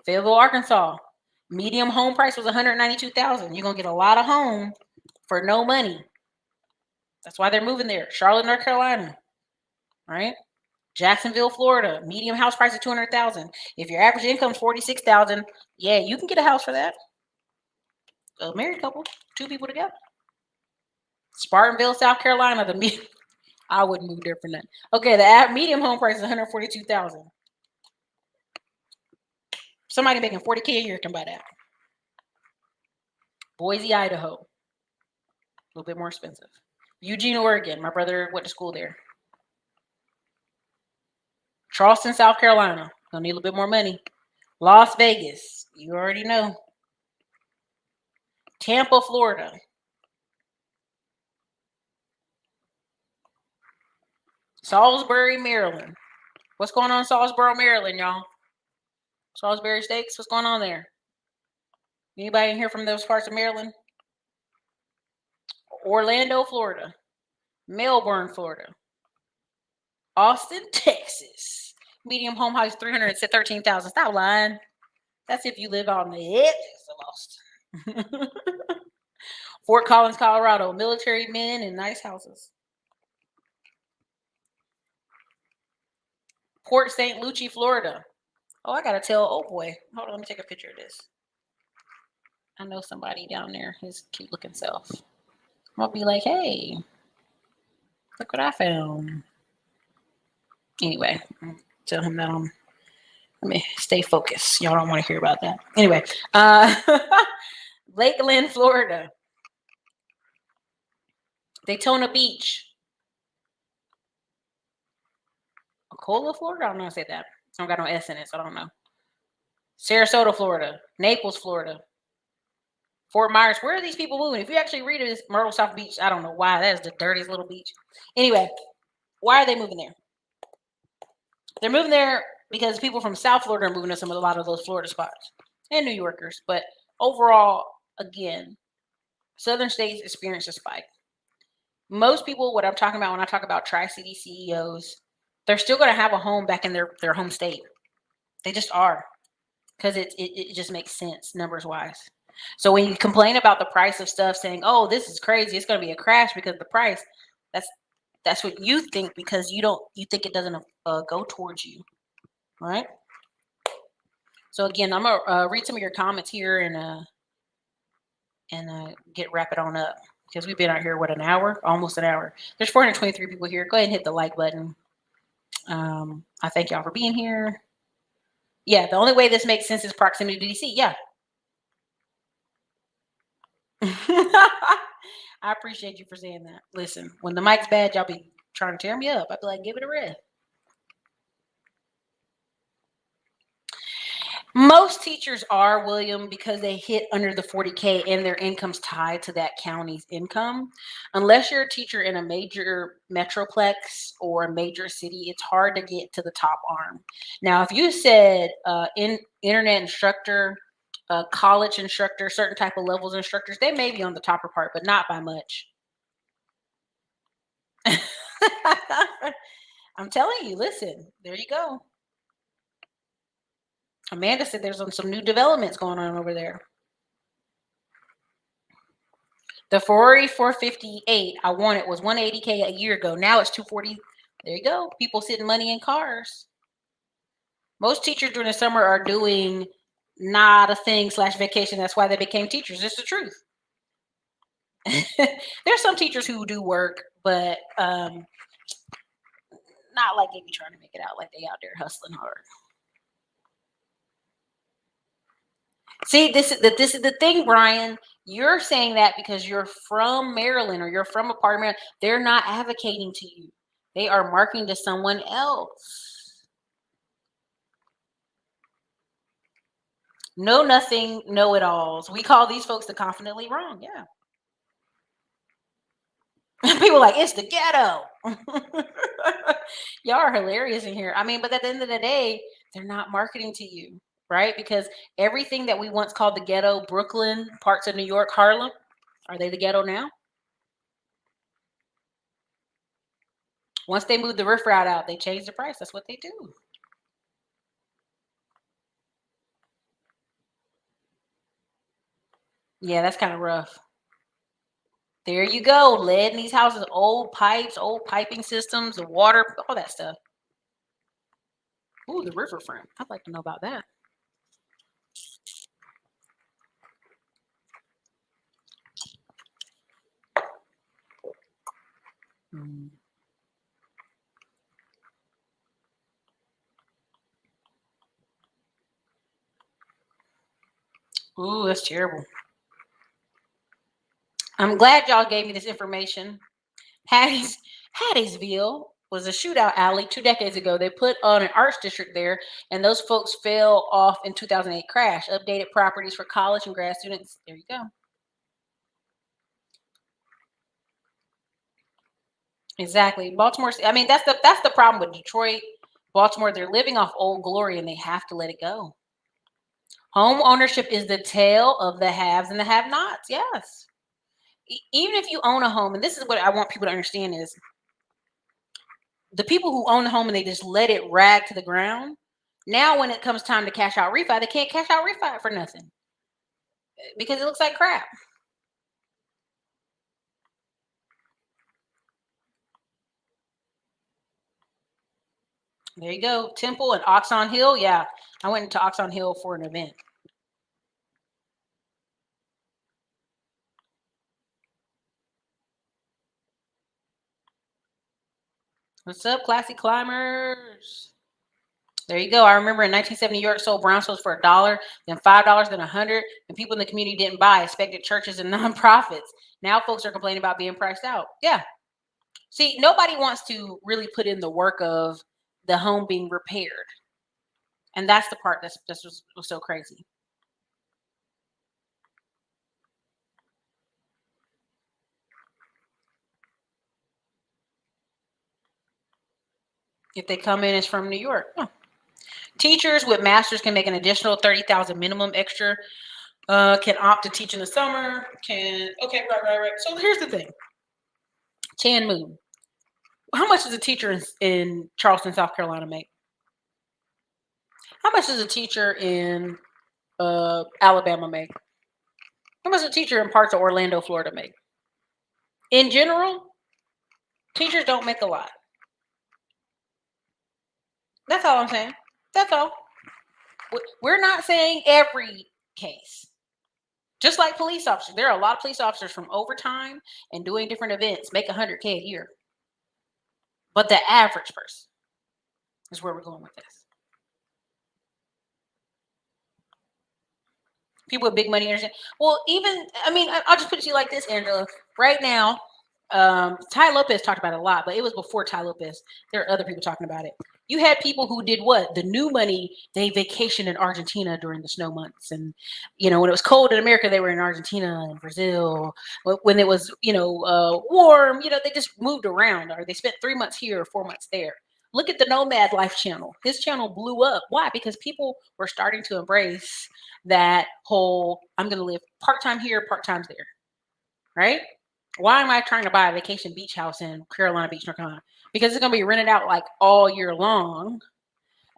Fayetteville, Arkansas. Medium home price was $192,000. You're going to get a lot of home for no money. That's why they're moving there. Charlotte, North Carolina. Right? Jacksonville, Florida. Medium house price is $200,000. If your average income is $46,000, yeah, you can get a house for that. A married couple, 2 people together. Spartanville, South Carolina. I wouldn't move there for nothing. Okay, the medium home price is $142,000. Somebody making $40K a year can buy that. Boise, Idaho. A little bit more expensive. Eugene, Oregon. My brother went to school there. Charleston, South Carolina. Gonna need a little bit more money. Las Vegas. You already know. Tampa, Florida. Salisbury, Maryland. What's going on in Salisbury, Maryland, y'all? Salisbury Steaks, what's going on there? Anybody in here from those parts of Maryland? Orlando, Florida. Melbourne, Florida. Austin, Texas. Medium home house, $313,000. Stop lying. That's if you live on the edges of Austin. Fort Collins, Colorado. Military men and nice houses. Port St. Lucie, Florida. Oh, I gotta tell. Oh boy, hold on. Let me take a picture of this. I know somebody down there. His cute looking self. I'm gonna be like, hey, look what I found. Anyway, tell him that let me stay focused. Y'all don't want to hear about that. Anyway, Lakeland, Florida. Daytona Beach. Ocala, Florida? I don't know how to say that. I don't got no S in it, so I don't know. Sarasota, Florida. Naples, Florida. Fort Myers. Where are these people moving? If you actually read it, it's Myrtle South Beach. I don't know why. That is the dirtiest little beach. Anyway, why are they moving there? They're moving there because people from South Florida are moving to a lot of those Florida spots. And New Yorkers. But overall, again, Southern states experience a spike. Most people, what I'm talking about when I talk about Tri-City CEOs, they're still going to have a home back in their home state. They just are. Because it just makes sense numbers wise. So when you complain about the price of stuff saying, oh, this is crazy, it's going to be a crash because of the price, that's what you think because you think it doesn't go towards you. Right? So again, I'm going to read some of your comments here and wrap it on up because we've been out here, an hour? Almost an hour. There's 423 people here. Go ahead and hit the like button. I thank y'all for being here. Yeah, the only way this makes sense is proximity to DC. Yeah. I appreciate you for saying that. Listen, when the mic's bad, y'all be trying to tear me up. I'd be like, give it a rest. Most teachers are, William, because they hit under the 40K and their income's tied to that county's income. Unless you're a teacher in a major metroplex or a major city, it's hard to get to the top arm. Now, if you said internet instructor, college instructor, certain type of levels instructors, they may be on the topper part, but not by much. I'm telling you, listen, there you go. Amanda said there's some new developments going on over there. The Ferrari 458 I wanted was $180K a year ago. Now it's $240. There you go. People sitting money in cars. Most teachers during the summer are doing not a thing / vacation. That's why they became teachers. It's the truth. There's some teachers who do work, but not like they be trying to make it out like they out there hustling hard. See, this is the thing, Brian. You're saying that because you're from Maryland or you're from a part of Maryland. They're not advocating to you. They are marketing to someone else. Know nothing, know-it-alls. We call these folks the confidently wrong. Yeah. People like, it's the ghetto. Y'all are hilarious in here. I mean, but at the end of the day, they're not marketing to you, right? Because everything that we once called the ghetto, Brooklyn, parts of New York, Harlem, are they the ghetto now? Once they moved the riffraff out, they changed the price. That's what they do. Yeah, that's kind of rough. There you go. Lead in these houses, old pipes, old piping systems, the water, all that stuff. Ooh, the riverfront. I'd like to know about that. Mm. Ooh, that's terrible. I'm glad y'all gave me this information. Hyattsville was a shootout alley 2 decades ago. They put on an arts district there, and those folks fell off in 2008 crash. Updated properties for college and grad students. There you go. Exactly. Baltimore. I mean, that's the problem with Detroit, Baltimore. They're living off old glory, and they have to let it go. Home ownership is the tale of the haves and the have-nots. Yes. Even if you own a home, and this is what I want people to understand is the people who own the home and they just let it rag to the ground. Now, when it comes time to cash out refi, they can't cash out refi for nothing because it looks like crap. There you go. Temple and Oxon Hill. Yeah, I went into Oxon Hill for an event. What's up, classy climbers? There you go. I remember in 1970, New York sold brownstones for $1, then $5, then $100, and people in the community didn't buy. Expected churches and nonprofits. Now folks are complaining about being priced out. Yeah. See, nobody wants to really put in the work of the home being repaired, and that's the part that's was so crazy. If they come in as from New York. Huh. Teachers with masters can make an additional 30,000 minimum extra. Can opt to teach in the summer. Right. So here's the thing. Chan Moon. How much does a teacher in Charleston, South Carolina make? How much does a teacher in Alabama make? How much does a teacher in parts of Orlando, Florida make? In general, teachers don't make a lot. That's all I'm saying. That's all. We're not saying every case. Just like police officers, there are a lot of police officers from overtime and doing different events make $100K a year. But the average person is where we're going with this. People with big money understand. Well, even I'll just put it to you like this, Angela. Right now, Ty Lopez talked about it a lot, but it was before Ty Lopez. There are other people talking about it. You had people who did what? The new money, they vacationed in Argentina during the snow months. And, when it was cold in America, they were in Argentina and Brazil. When it was, warm, they just moved around, or they spent 3 months here or 4 months there. Look at the Nomad Life channel. His channel blew up. Why? Because people were starting to embrace that whole, I'm going to live part-time here, part-time there. Right? Why am I trying to buy a vacation beach house in Carolina Beach, North Carolina? Because it's going to be rented out like all year long.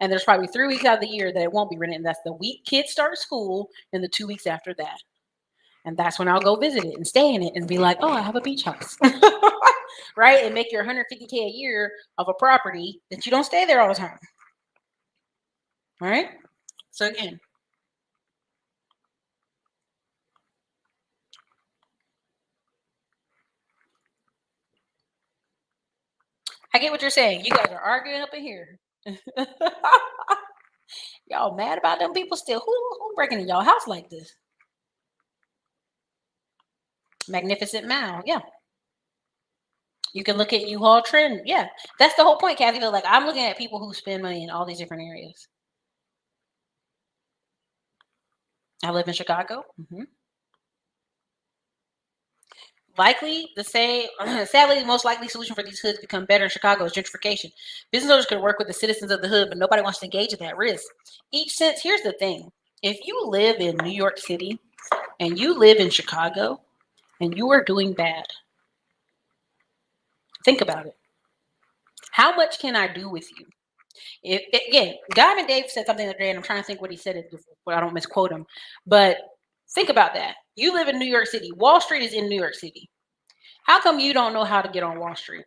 And there's probably 3 weeks out of the year that it won't be rented. And that's the week kids start school and the 2 weeks after that. And that's when I'll go visit it and stay in it and be like, oh, I have a beach house. Right? And make your $150K a year of a property that you don't stay there all the time. All right? So again, I get what you're saying. You guys are arguing up in here. Y'all mad about them people still? Who breaking in y'all house like this? Magnificent Mile. Yeah. You can look at U-Haul trend. Yeah. That's the whole point, Kathy. Like, I'm looking at people who spend money in all these different areas. I live in Chicago. Likely the same. Sadly, the most likely solution for these hoods to become better in Chicago is gentrification. Business owners could work with the citizens of the hood, but nobody wants to engage in that risk. Here's the thing. If you live in New York City and you live in Chicago and you are doing bad, think about it. How much can I do with you? Again, Diamond Dave said something the other day, and I'm trying to think what he said, but I don't misquote him. But think about that. You live in New York City. Wall Street is in New York City. How come you don't know how to get on Wall Street?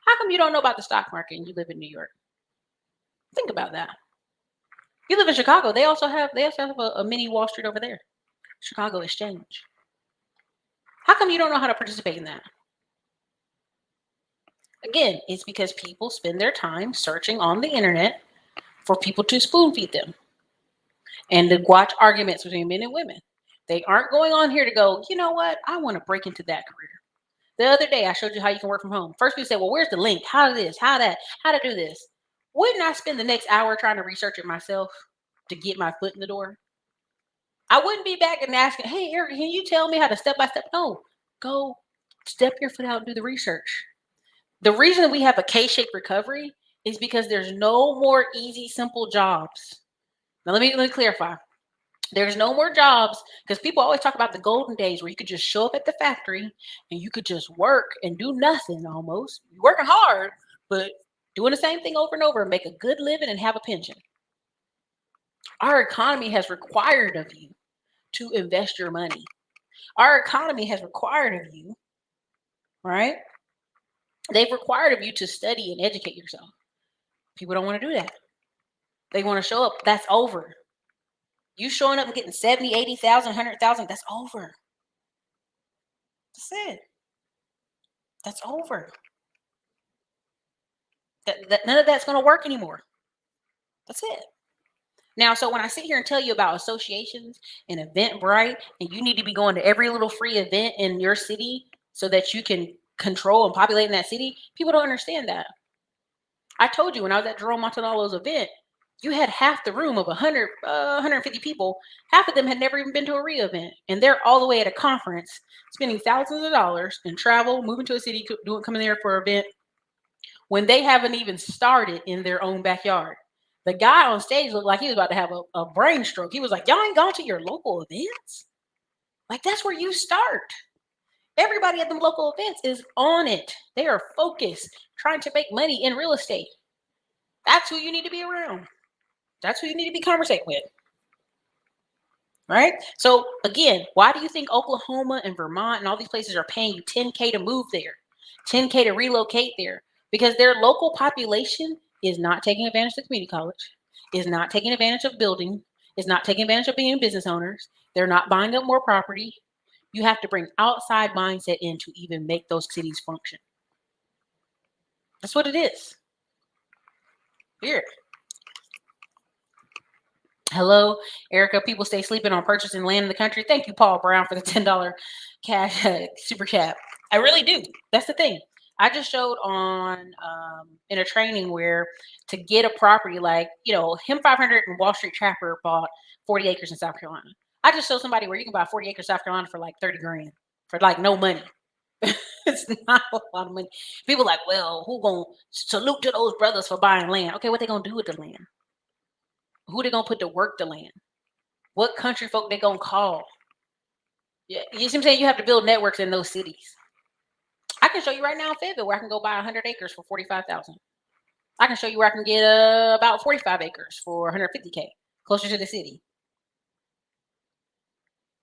How come you don't know about the stock market and you live in New York? Think about that. You live in Chicago. They also have a mini Wall Street over there, Chicago Exchange. How come you don't know how to participate in that? Again, it's because people spend their time searching on the internet for people to spoon feed them and to watch arguments between men and women. They aren't going on here to go, you know what? I want to break into that career. The other day, I showed you how you can work from home. First, people said, well, where's the link? How to this? How that? How to do this? Wouldn't I spend the next hour trying to research it myself to get my foot in the door? I wouldn't be back and asking, hey, Eric, can you tell me how to step by step? No, go step your foot out and do the research. The reason we have a K-shaped recovery is because there's no more easy, simple jobs. Now, let me clarify. There's no more jobs because people always talk about the golden days where you could just show up at the factory and you could just work and do nothing almost. You're working hard, but doing the same thing over and over and make a good living and have a pension. Our economy has required of you to invest your money. Our economy has required of you, right? They've required of you to study and educate yourself. People don't want to do that. They want to show up. That's over. You showing up and getting 70, 80,000, 100,000, that's over. That's it. That's over. None of that's going to work anymore. That's it. Now, so when I sit here and tell you about associations and Eventbrite, and you need to be going to every little free event in your city so that you can control and populate in that city, people don't understand that. I told you when I was at Jerome Montanalo's event, you had half the room of 100, 150 people. Half of them had never even been to a RIA event. And they're all the way at a conference, spending thousands of dollars in travel, moving to a city, coming there for an event, when they haven't even started in their own backyard. The guy on stage looked like he was about to have a brain stroke. He was like, y'all ain't gone to your local events? Like, that's where you start. Everybody at the local events is on it. They are focused, trying to make money in real estate. That's who you need to be around. That's who you need to be conversating with. Right? So again, why do you think Oklahoma and Vermont and all these places are paying you $10K to move there, $10K to relocate there? Because their local population is not taking advantage of the community college, is not taking advantage of building, is not taking advantage of being business owners. They're not buying up more property. You have to bring outside mindset in to even make those cities function. That's what it is. Here. Hello, Ericka. People stay sleeping on purchasing land in the country. Thank you, Paul Brown, for the $10 cash super chat. I really do. That's the thing. I just showed on in a training where to get a property like, him 500 and Wall Street Trapper bought 40 acres in South Carolina. I just showed somebody where you can buy 40 acres in South Carolina for like 30 grand for like no money. It's not a lot of money. People like, well, who gonna salute to those brothers for buying land? Okay, what they gonna do with the land? Who they gonna put to work the land? What country folk they gonna call? Yeah, you see what I'm saying? You have to build networks in those cities. I can show you right now in Fayetteville where I can go buy 100 acres for $45,000. I can show you where I can get about 45 acres for 150K, closer to the city.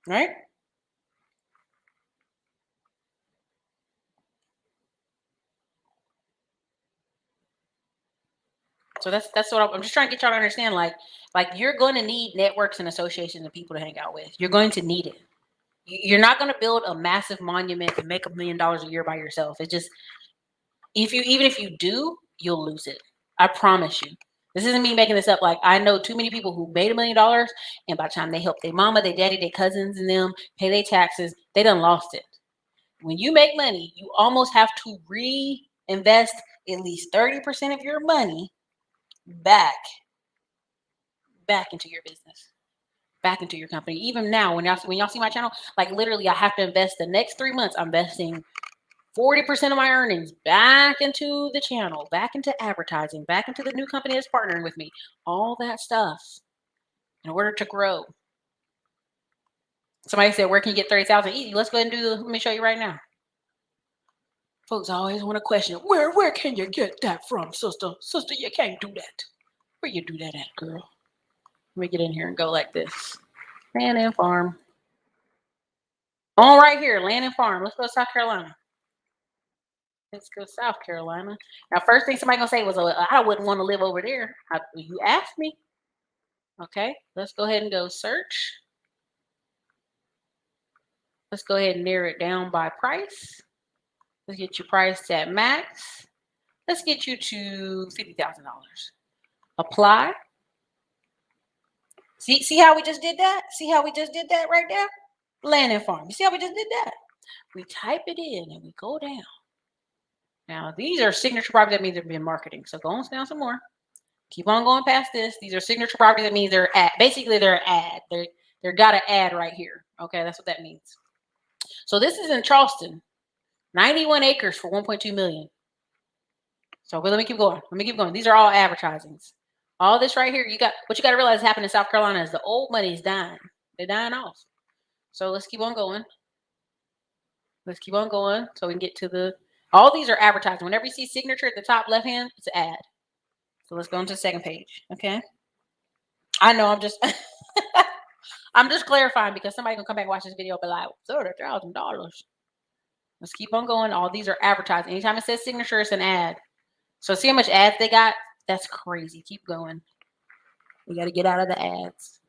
Right? So that's what I'm just trying to get y'all to understand. Like you're going to need networks and associations and people to hang out with. You're going to need it. You're not going to build a massive monument and make $1 million a year by yourself. It just even if you do, you'll lose it. I promise you. This isn't me making this up. Like I know too many people who made $1 million, and by the time they help their mama, their daddy, their cousins, and them pay their taxes, they done lost it. When you make money, you almost have to reinvest at least 30% of your money back into your business, back into your company. Even now, when y'all see my channel, like literally, I have to invest the next 3 months. I'm investing 40% of my earnings back into the channel, back into advertising, back into the new company that's partnering with me, all that stuff in order to grow. Somebody said, where can you get 30,000? Easy. Let's go ahead and let me show you right now. Folks always want to question, where can you get that from, sister? Sister, you can't do that. Where you do that at, girl? Let me get in here and go like this. Land and farm. On right here, land and farm. Let's go to South Carolina. Let's go South Carolina. Now, first thing somebody gonna say was, I wouldn't want to live over there. You asked me. Okay, let's go ahead and go search. Let's go ahead and narrow it down by price. Let's get you priced at max. Let's get you to $50,000. Apply. See how we just did that? See how we just did that right there? Land and farm. You see how we just did that? We type it in and we go down. Now, these are signature properties. That means they've been marketing. So go on down some more. Keep on going past this. These are signature properties. That means they're ad. Basically, they're an ad. They're got an ad right here. Okay, that's what that means. So this is in Charleston. 91 acres for 1.2 million. So let me keep going. These are all advertisings. All this right here, you got to realize happened in South Carolina is the old money is dying. They're dying off. So let's keep on going. So we can get to all these are advertising. Whenever you see signature at the top left hand, it's an ad. So let's go into the second page. Okay. I know I'm just I'm just clarifying because somebody can come back and watch this video and be like, $30,000. Let's keep on going. All these are advertising. Anytime it says signature, it's an ad. So see how much ads they got? That's crazy. Keep going. We got to get out of the ads.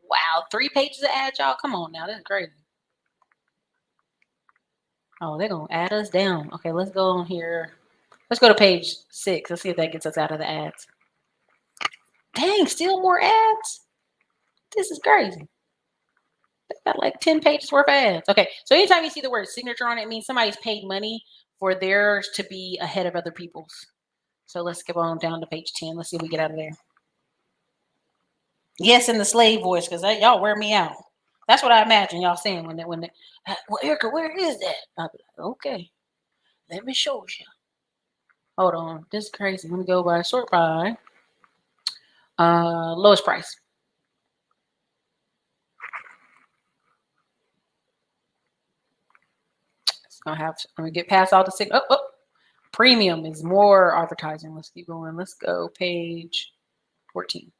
Wow, 3 pages of ads, y'all. Come on now. That's crazy. Oh, they're going to add us down. Okay, let's go on here. Let's go to page 6. Let's see if that gets us out of the ads. Dang, still more ads? This is crazy. They got like 10 pages worth of ads. Okay, so anytime you see the word signature on it, it means somebody's paid money for theirs to be ahead of other people's. So let's go on down to page 10. Let's see if we get out of there. Yes, in the slave voice, because y'all wear me out. That's what I imagine y'all saying when well, Ericka, where is that? I'll be like, okay, let me show you. Hold on, this is crazy. Let me go by sort by lowest price. It's gonna have. Let me get past all the premium is more advertising. Let's keep going. Let's go page 14.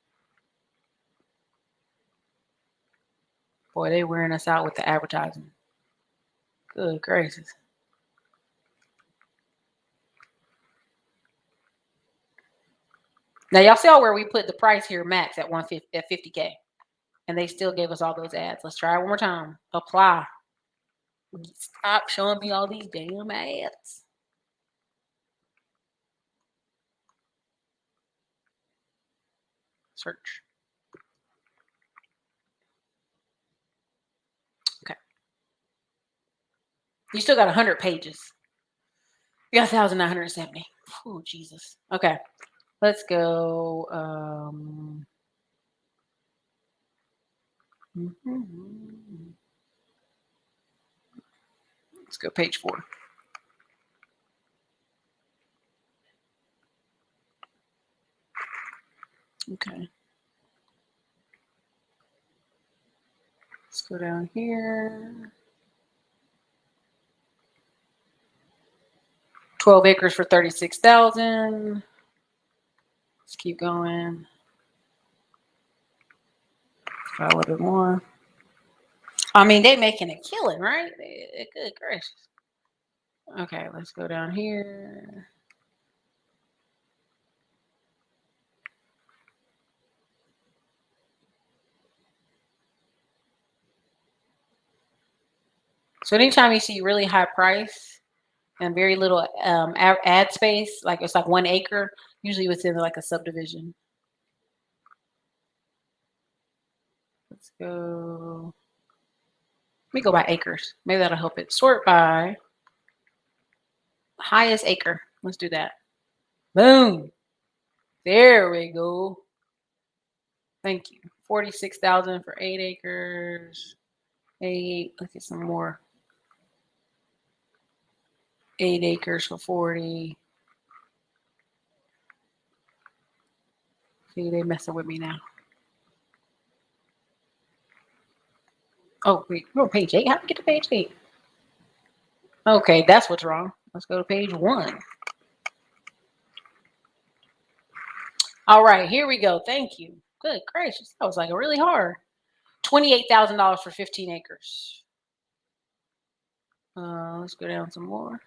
Boy, they wearing us out with the advertising. Good gracious. Now y'all see where we put the price here max at 50K, and they still gave us all those ads. Let's try it one more time. Apply. Stop showing me all these damn ads. Search. Okay. You still got 100 pages. You got 1,970. Oh, Jesus. Okay. Let's go. Let's go page 4. Okay. Let's go down here. 12 acres for 36,000. Let's keep going. Try a little bit more. I mean, they making a killing, right? Good gracious. Okay, let's go down here. So anytime you see really high price and very little ad space, like it's like 1 acre, usually within like a subdivision. Let's go. Let me go by acres. Maybe that'll help it. Sort by highest acre. Let's do that. Boom. There we go. Thank you. 46,000 for 8 acres. 8. Let's get some more. 8 acres for 40. See, they messing with me now. Oh, wait, we're on page 8. How do we get to page 8? Okay, that's what's wrong. Let's go to page 1. All right, here we go. Thank you. Good gracious. That was like really hard. $28,000 for 15 acres. Let's go down some more.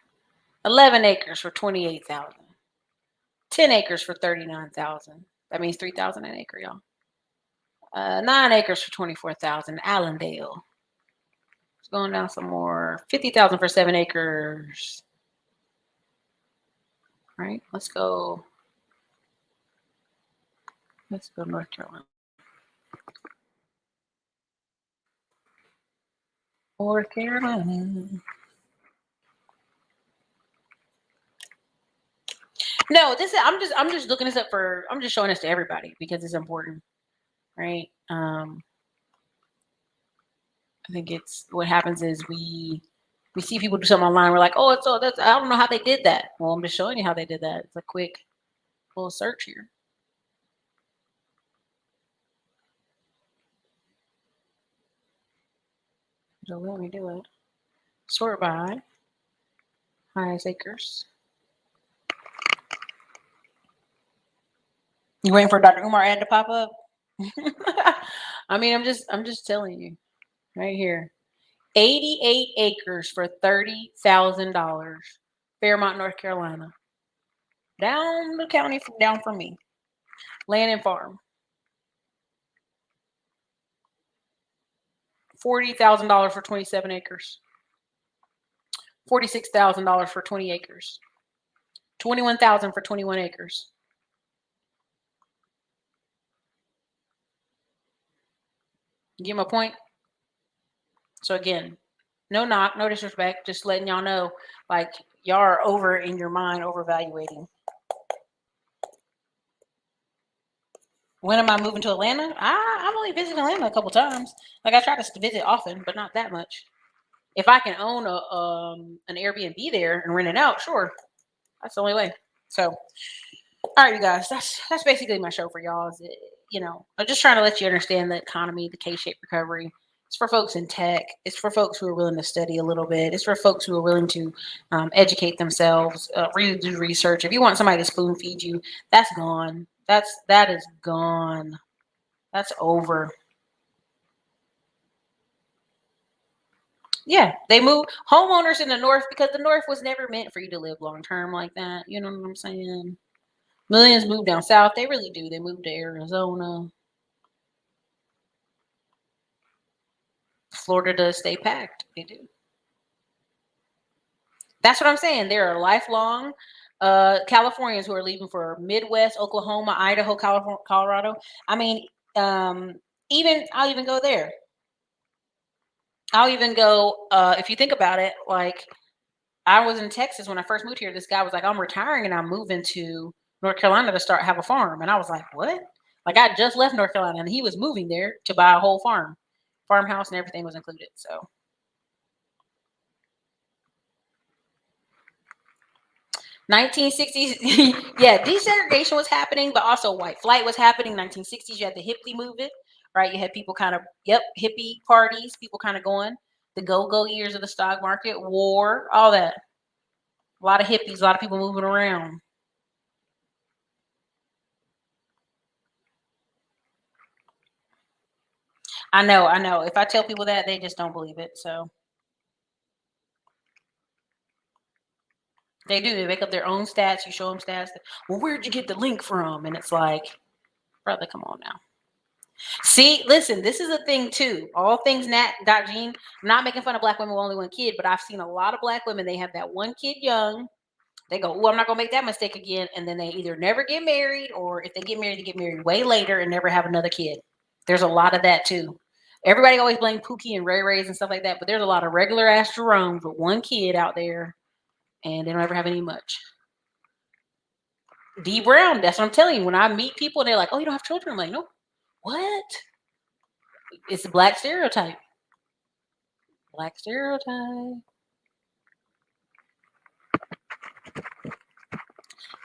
11 acres for 28,000. 10 acres for 39,000. That means 3,000 an acre, y'all. 9 acres for 24,000. Allendale. It's going down some more. 50,000 for 7 acres. All right, let's go. Let's go North Carolina. North Carolina. No, this is I'm just looking this up for I'm just showing this to everybody because it's important, right? I think it's what happens is we see people do something online. We're like, oh, it's so that's I don't know how they did that. Well, I'm just showing you how they did that. It's a quick little search here. So let me do it. Sort by highest acres. You waiting for Dr. Umar ad to pop up? I mean, I'm just telling you right here. 88 acres for $30,000. Fairmont, North Carolina. Down the county down from me. Land and farm. $40,000 for 27 acres. $46,000 for 20 acres. 21,000 for 21 acres. You get my point? So again, no knock, no disrespect, just letting y'all know, like y'all are over in your mind, overvaluating. When am I moving to Atlanta? I've only visited Atlanta a couple times. Like I try to visit often, but not that much. If I can own an Airbnb there and rent it out, sure. That's the only way. So, all right, you guys, that's basically my show for y'all. I'm just trying to let you understand the economy, the K-shaped recovery. It's for folks in tech. It's for folks who are willing to study a little bit. It's for folks who are willing to educate themselves, really do research. If you want somebody to spoon feed you, that's gone. That is gone. That's over. Yeah, they move homeowners in the north because the north was never meant for you to live long term like that. You know what I'm saying? Millions move down south. They really do. They move to Arizona. Florida does stay packed. They do. That's what I'm saying. There are lifelong Californians who are leaving for Midwest, Oklahoma, Idaho, Colorado. I mean, I'll even go there. I'll even go, if you think about it, like I was in Texas when I first moved here. This guy was like, I'm retiring and I'm moving to North Carolina to have a farm. And I was like, what? Like I just left North Carolina and he was moving there to buy a whole farmhouse and everything was included. So 1960s, yeah, desegregation was happening, but also white flight was happening. 1960s, you had the hippie movement, right? You had people kind of, hippie parties, people kind of going, the go-go years of the stock market, war, all that. A lot of hippies, a lot of people moving around. I know. If I tell people that, they just don't believe it. So they do. They make up their own stats. You show them stats. Well, where'd you get the link from? And it's like, brother, come on now. See, listen, this is a thing too. All things Gene. I'm not making fun of black women with only one kid, but I've seen a lot of black women. They have that one kid young. They go, oh, I'm not gonna make that mistake again. And then they either never get married, or if they get married way later and never have another kid. There's a lot of that too. Everybody always blame Pookie and Ray Rays and stuff like that, but there's a lot of regular ass Jeromes with one kid out there, and they don't ever have any much. D Brown, that's what I'm telling you. When I meet people, they're like, "Oh, you don't have children?" I'm like, "No, what?" It's a black stereotype. Black stereotype.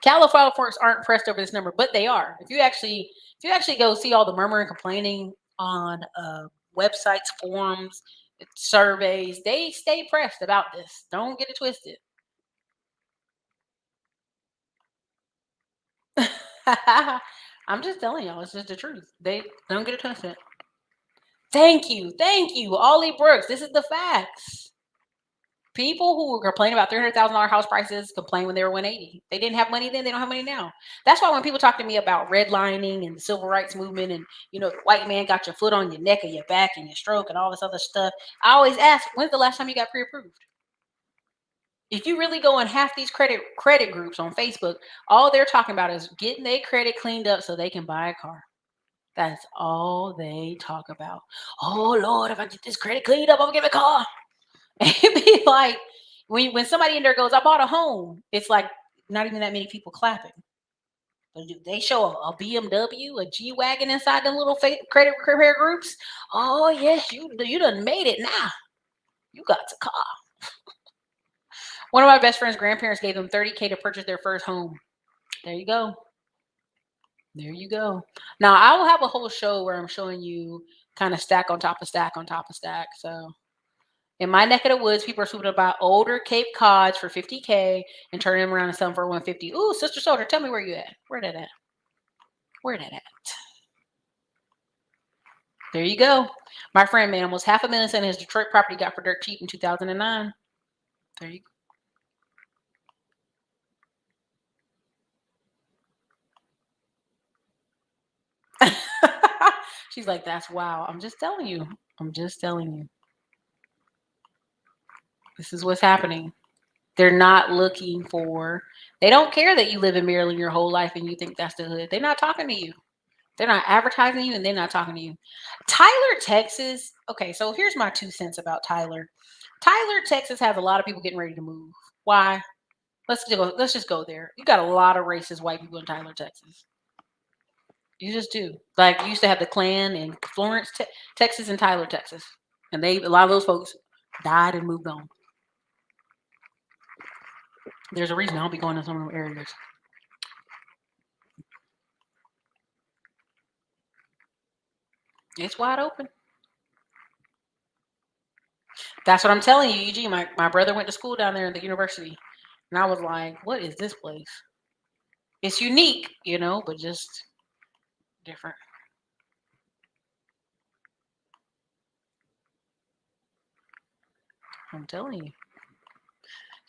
California folks aren't pressed over this number, but they are. If you actually go see all the murmuring, complaining on websites, forums, surveys, they stay pressed about this. Don't get it twisted. I'm just telling y'all, it's just the truth. They don't get it twisted. Thank you, Ollie Brooks. This is the facts. People who were complaining about $300,000 house prices complained when they were 180. They didn't have money then; they don't have money now. That's why when people talk to me about redlining and the civil rights movement, and the white man got your foot on your neck or your back and your stroke and all this other stuff, I always ask, when's the last time you got pre-approved? If you really go in half these credit groups on Facebook, all they're talking about is getting their credit cleaned up so they can buy a car. That's all they talk about. Oh Lord, if I get this credit cleaned up, I'm gonna get a car. And it'd be like when somebody in there goes, I bought a home, it's like not even that many people clapping. But they show a BMW, a G Wagon inside the little credit repair groups. Oh yes, you done made it now. You got the car. One of my best friend's grandparents gave them $30K to purchase their first home. There you go. There you go. Now I will have a whole show where I'm showing you kind of stack on top of stack on top of stack. So in my neck of the woods, people are swooping about older Cape Cods for $50K and turning them around and selling for $150. Ooh, Sister Soldier, tell me where you at. Where that at? Where that at? There you go. My friend made almost $500,000 selling his Detroit property got for dirt cheap in 2009. There you go. She's like, that's wow. I'm just telling you. This is what's happening. They're not looking for, they don't care that you live in Maryland your whole life and you think that's the hood. They're not talking to you. They're not advertising you and they're not talking to you. Tyler, Texas. Okay, so here's my 2 cents about Tyler. Tyler, Texas has a lot of people getting ready to move. Why? Let's just go there. You got a lot of racist white people in Tyler, Texas. You just do. Like you used to have the Klan in Florence, Texas, and Tyler, Texas, and a lot of those folks died and moved on. There's a reason I don't be going to some of them areas. It's wide open. That's what I'm telling you, Eugene. My brother went to school down there at the university, and I was like, "What is this place?" It's unique, but just different. I'm telling you.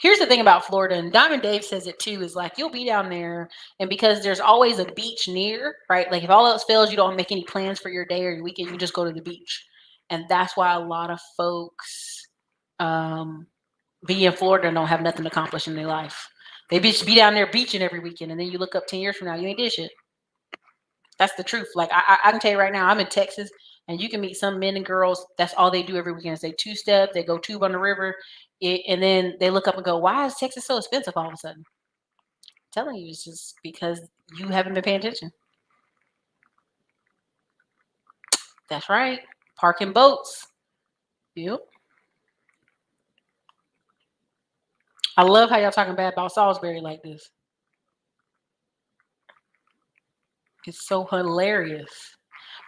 Here's the thing about Florida, and Diamond Dave says it too, is like you'll be down there, and because there's always a beach near, right? Like if all else fails, you don't make any plans for your day or your weekend, you just go to the beach. And that's why a lot of folks be in Florida and don't have nothing accomplished in their life. They be down there beaching every weekend, and then you look up 10 years from now, you ain't did shit. That's the truth. Like I can tell you right now, I'm in Texas, and you can meet some men and girls. That's all they do every weekend. Is they two-step, they go tube on the river, and then they look up and go, "Why is Texas so expensive all of a sudden?" I'm telling you, it's just because you haven't been paying attention. That's right. Parking boats. Yep. I love how y'all talking bad about Salisbury like this. It's so hilarious.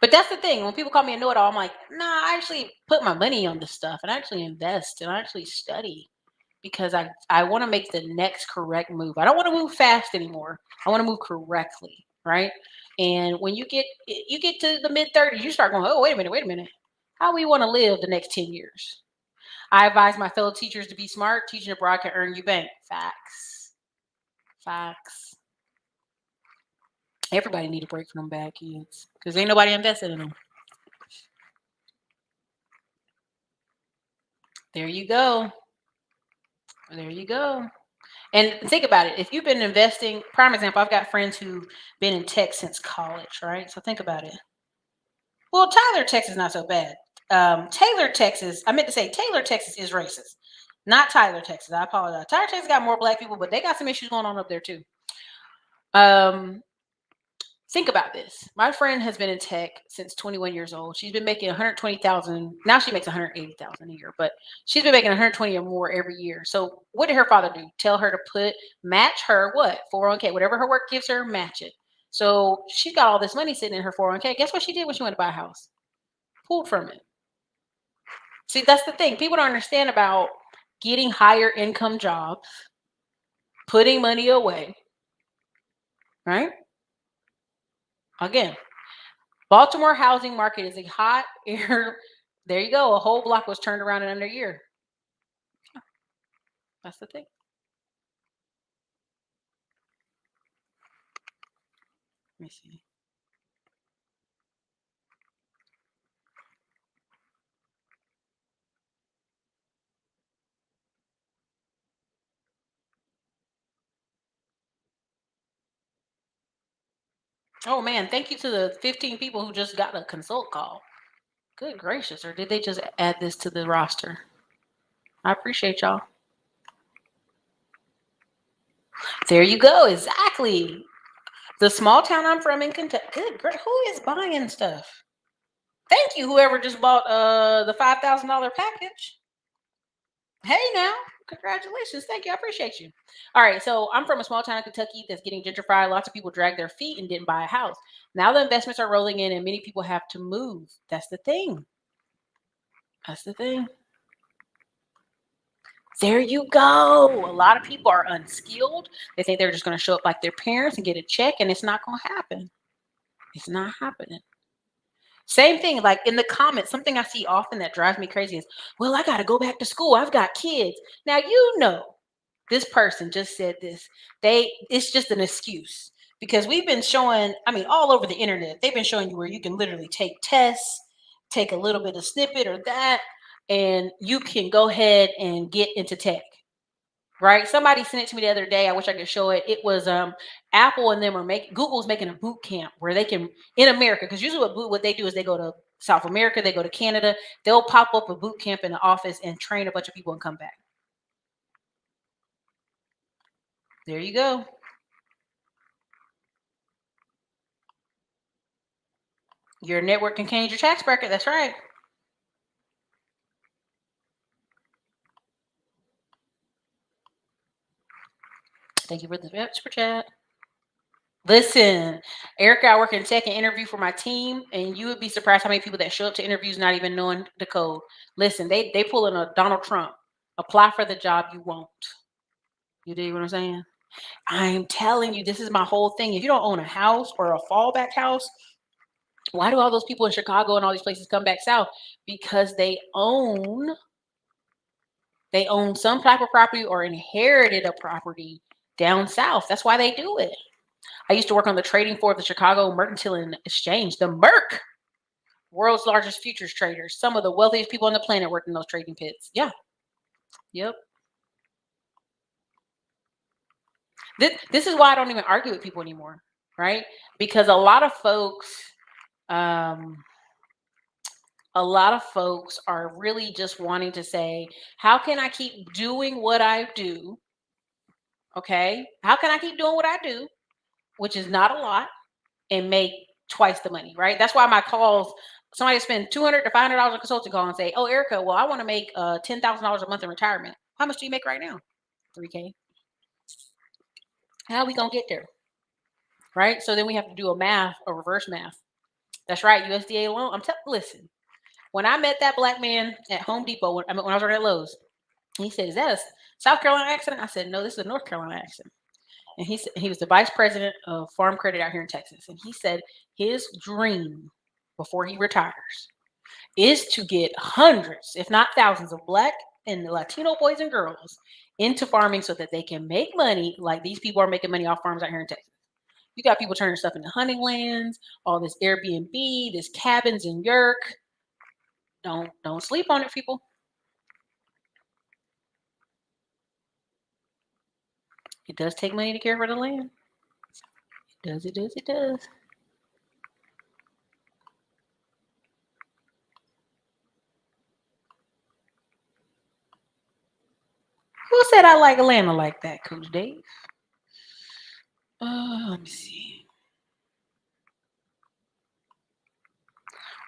But that's the thing. When people call me a know-it-all, I'm like, nah, I actually put my money on this stuff and I actually invest and I actually study. because I want to make the next correct move. I don't want to move fast anymore. I want to move correctly, right? And when you get to the mid-30s, you start going, oh, wait a minute. How we want to live the next 10 years? I advise my fellow teachers to be smart. Teaching abroad can earn you bank. Facts. Facts. Everybody need a break from them bad kids because ain't nobody invested in them. There you go. There you go. And think about it. If you've been investing, prime example, I've got friends who've been in tech since college, right? So think about it. Well, Tyler, Texas is not so bad. Taylor, Texas, I meant to say Taylor, Texas is racist. Not Tyler, Texas. I apologize. Tyler, Texas got more black people, but they got some issues going on up there too. Think about this. My friend has been in tech since 21 years old. She's been making 120,000. Now she makes 180,000 a year, but she's been making 120 or more every year. So what did her father do? Tell her to match her what? 401k, whatever her work gives her, match it. So she got all this money sitting in her 401k. Guess what she did when she went to buy a house? Pulled from it. See, that's the thing. People don't understand about getting higher income jobs, putting money away, right? Again, Baltimore housing market is a hot air. There you go. A whole block was turned around in under a year. That's the thing. Let me see. Oh man, thank you to the 15 people who just got a consult call. Good gracious, or did they just add this to the roster? I appreciate y'all. There you go. Exactly. The small town I'm from in Kentucky. Good great. Who is buying stuff? Thank you, whoever just bought the $5,000 package. Hey now, congratulations. Thank you. I appreciate you. All right. So I'm from a small town in Kentucky that's getting gentrified. Lots of people dragged their feet and didn't buy a house. Now the investments are rolling in and many people have to move. That's the thing. That's the thing. There you go. A lot of people are unskilled. They think they're just going to show up like their parents and get a check, and it's not going to happen. It's not happening. Same thing, like in the comments, something I see often that drives me crazy is, well, I got to go back to school. I've got kids. Now, this person just said this. It's just an excuse because we've been showing, I mean, all over the internet, they've been showing you where you can literally take tests, take a little bit of snippet or that, and you can go ahead and get into tech. Right? Somebody sent it to me the other day. I wish I could show it. It was Apple and them are making Google's making a boot camp where they can in America, because usually what they do is they go to South America, they go to Canada, they'll pop up a boot camp in the office and train a bunch of people and come back. There you go. Your network can change your tax bracket. That's right. Thank you for the super chat. Listen, Ericka, I work in tech and interview for my team, and you would be surprised how many people that show up to interviews not even knowing the code. Listen, they pull in a Donald Trump. Apply for the job you won't. You dig what I'm saying? I'm telling you, this is my whole thing. If you don't own a house or a fallback house, why do all those people in Chicago and all these places come back south? Because they own some type of property or inherited a property down south. That's why they do it. I used to work on the trading floor of the Chicago Mercantile Exchange, the Merc, world's largest futures traders. Some of the wealthiest people on the planet worked in those trading pits. Yeah. Yep. This is why I don't even argue with people anymore, right? Because a lot of folks are really just wanting to say, how can I keep doing what I do? Okay. How can I keep doing what I do, which is not a lot, and make twice the money, right? That's why my calls, somebody spend $200 to $500 on consulting call and say, oh, Ericka, well, I want to make $10,000 a month in retirement. How much do you make right now? $3K. How are we going to get there? Right? So then we have to do a reverse math. That's right. USDA loan. Listen, when I met that black man at Home Depot, when I was working at Lowe's, He said, "Is that a South Carolina accent?" I said, "No, this is a North Carolina accent." And he said he was the vice president of farm credit out here in Texas. And he said his dream before he retires is to get hundreds, if not thousands, of Black and Latino boys and girls into farming so that they can make money like these people are making money off farms out here in Texas. You got people turning stuff into hunting lands, all this Airbnb, this cabins in Yerk. Don't sleep on it, people. It does take money to care for the land. It does, it does, it does. Who said I like Atlanta like that, Coach Dave? Let me see.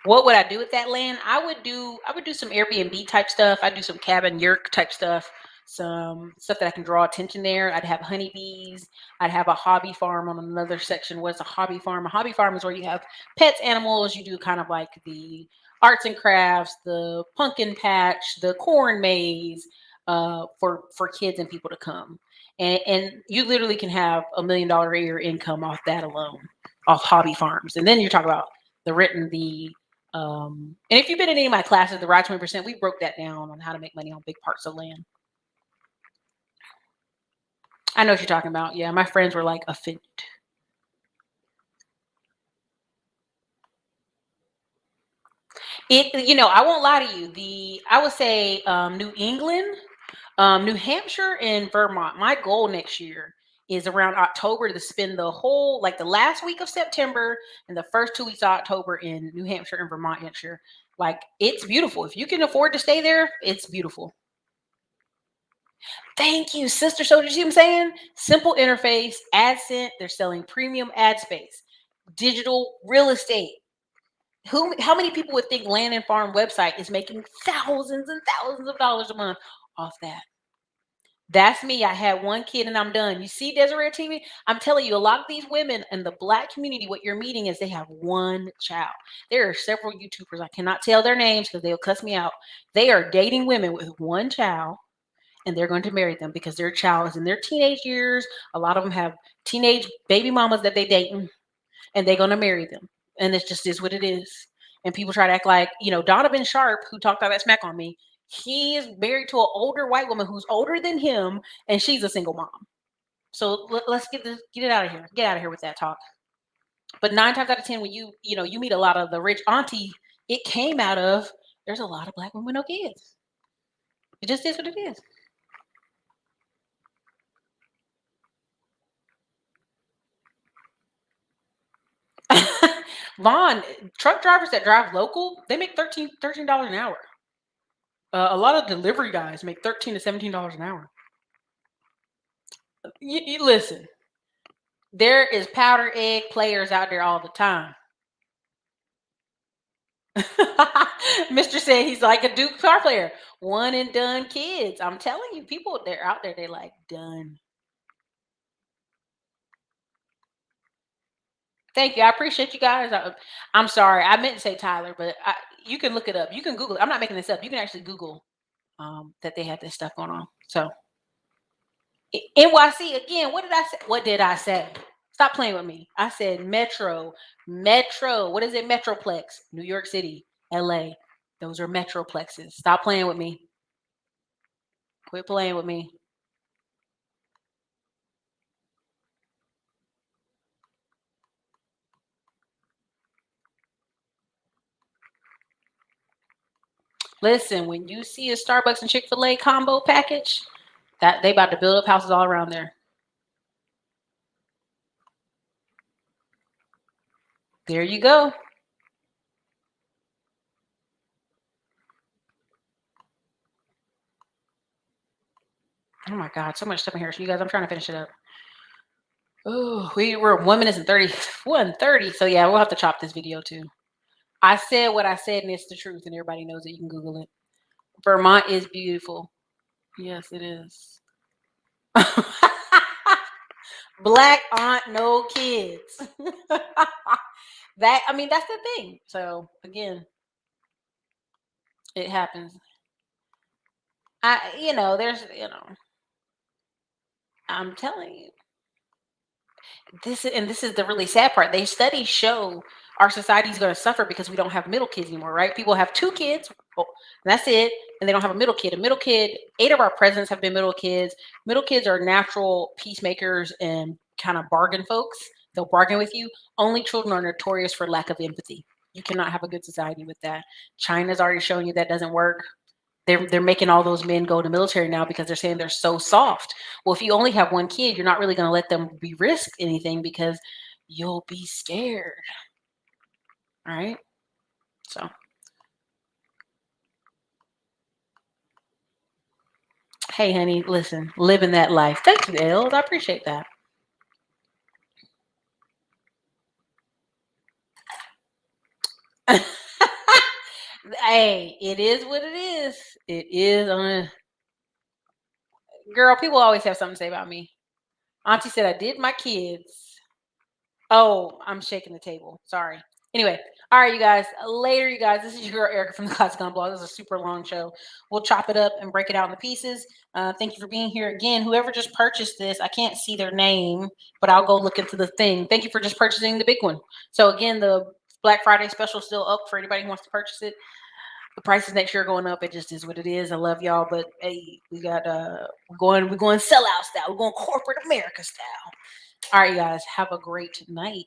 What would I do with that land? I would do some Airbnb type stuff. I'd do some cabin yurt type stuff, some stuff that I can draw attention there. I'd have honeybees. I'd have a hobby farm on another section. What's a hobby farm? A hobby farm is where you have pets, animals. You do kind of like the arts and crafts, the pumpkin patch, the corn maze, for kids and people to come. And you literally can have $1 million a year income off that alone, off hobby farms. And then you're talking about the and if you've been in any of my classes, the Right 20%, we broke that down on how to make money on big parts of land. I know what you're talking about. Yeah, my friends were like offended. I won't lie to you. I would say New England, New Hampshire, and Vermont. My goal next year is around October to spend the whole, like the last week of September and the first 2 weeks of October in New Hampshire and Vermont next year. Like, it's beautiful. If you can afford to stay there, it's beautiful. Thank you, sister. So, you see what I'm saying? Simple interface, AdSense. They're selling premium ad space, digital real estate. How many people would think Land and Farm website is making thousands and thousands of dollars a month off that? That's me. I had one kid and I'm done. You see Desiree TV? I'm telling you, a lot of these women in the Black community, what you're meeting is they have one child. There are several YouTubers. I cannot tell their names because they'll cuss me out. They are dating women with one child and they're going to marry them because their child is in their teenage years. A lot of them have teenage baby mamas that they dating and they're going to marry them. And it just is what it is. And people try to act like, Donovan Sharp, who talked all that smack on me, he is married to an older white woman who's older than him, and she's a single mom. So let's get it out of here. Get out of here with that talk. But 9 times out of 10, when you meet a lot of the rich auntie, it came out of there's a lot of Black women with no kids. It just is what it is. Vaughn, truck drivers that drive local, they make $13 an hour. A lot of delivery guys make $13 to $17 an hour. You listen. There is powder egg players out there all the time. Mr. said he's like a Duke guitar player. One and done kids. I'm telling you, people they're out there, they like done. Thank you. I appreciate you guys. I'm sorry. I meant to say Tyler, but you can look it up. You can Google it. I'm not making this up. You can actually Google that they have this stuff going on. So NYC again. What did I say? What did I say? Stop playing with me. I said Metro. Metro. What is it? Metroplex. New York City, LA. Those are metroplexes. Stop playing with me. Quit playing with me. Listen, when you see a Starbucks and Chick-fil-A combo package, that they about to build up houses all around there. There you go. Oh my God, so much stuff in here. So you guys, I'm trying to finish it up. Oh, we're 1 minute and 1:30. So yeah, we'll have to chop this video too. I said what I said, and it's the truth, and everybody knows it. You can Google it. Vermont is beautiful. Yes, it is. Black aunt, no kids. That's the thing. So again, it happens. there's, I'm telling you, this is the really sad part. They studies show our society is going to suffer because we don't have middle kids anymore, right? People have two kids, oh, and that's it, and they don't have a middle kid. A middle kid, 8 of our presidents have been middle kids. Middle kids are natural peacemakers and kind of bargain folks. They'll bargain with you. Only children are notorious for lack of empathy. You cannot have a good society with that. China's already showing you that doesn't work. They're making all those men go to military now because they're saying they're so soft. Well, if you only have one kid, you're not really going to let them be risk anything because you'll be scared. All right. So, hey, honey, listen, living that life. Thank you, Els. I appreciate that. Hey, it is what it is. It is girl. People always have something to say about me. Auntie said I did my kids. Oh, I'm shaking the table. Sorry. Anyway, all right, you guys. Later, you guys. This is your girl Erica from the Classic Gun Blog. This is a super long show. We'll chop it up and break it out into pieces. Thank you for being here again. Whoever just purchased this, I can't see their name, but I'll go look into the thing. Thank you for just purchasing the big one. So again, the Black Friday special is still up for anybody who wants to purchase it. The prices next year are going up. It just is what it is. I love y'all, but hey, we got we're going sellout style. We're going corporate America style. All right, you guys, have a great night.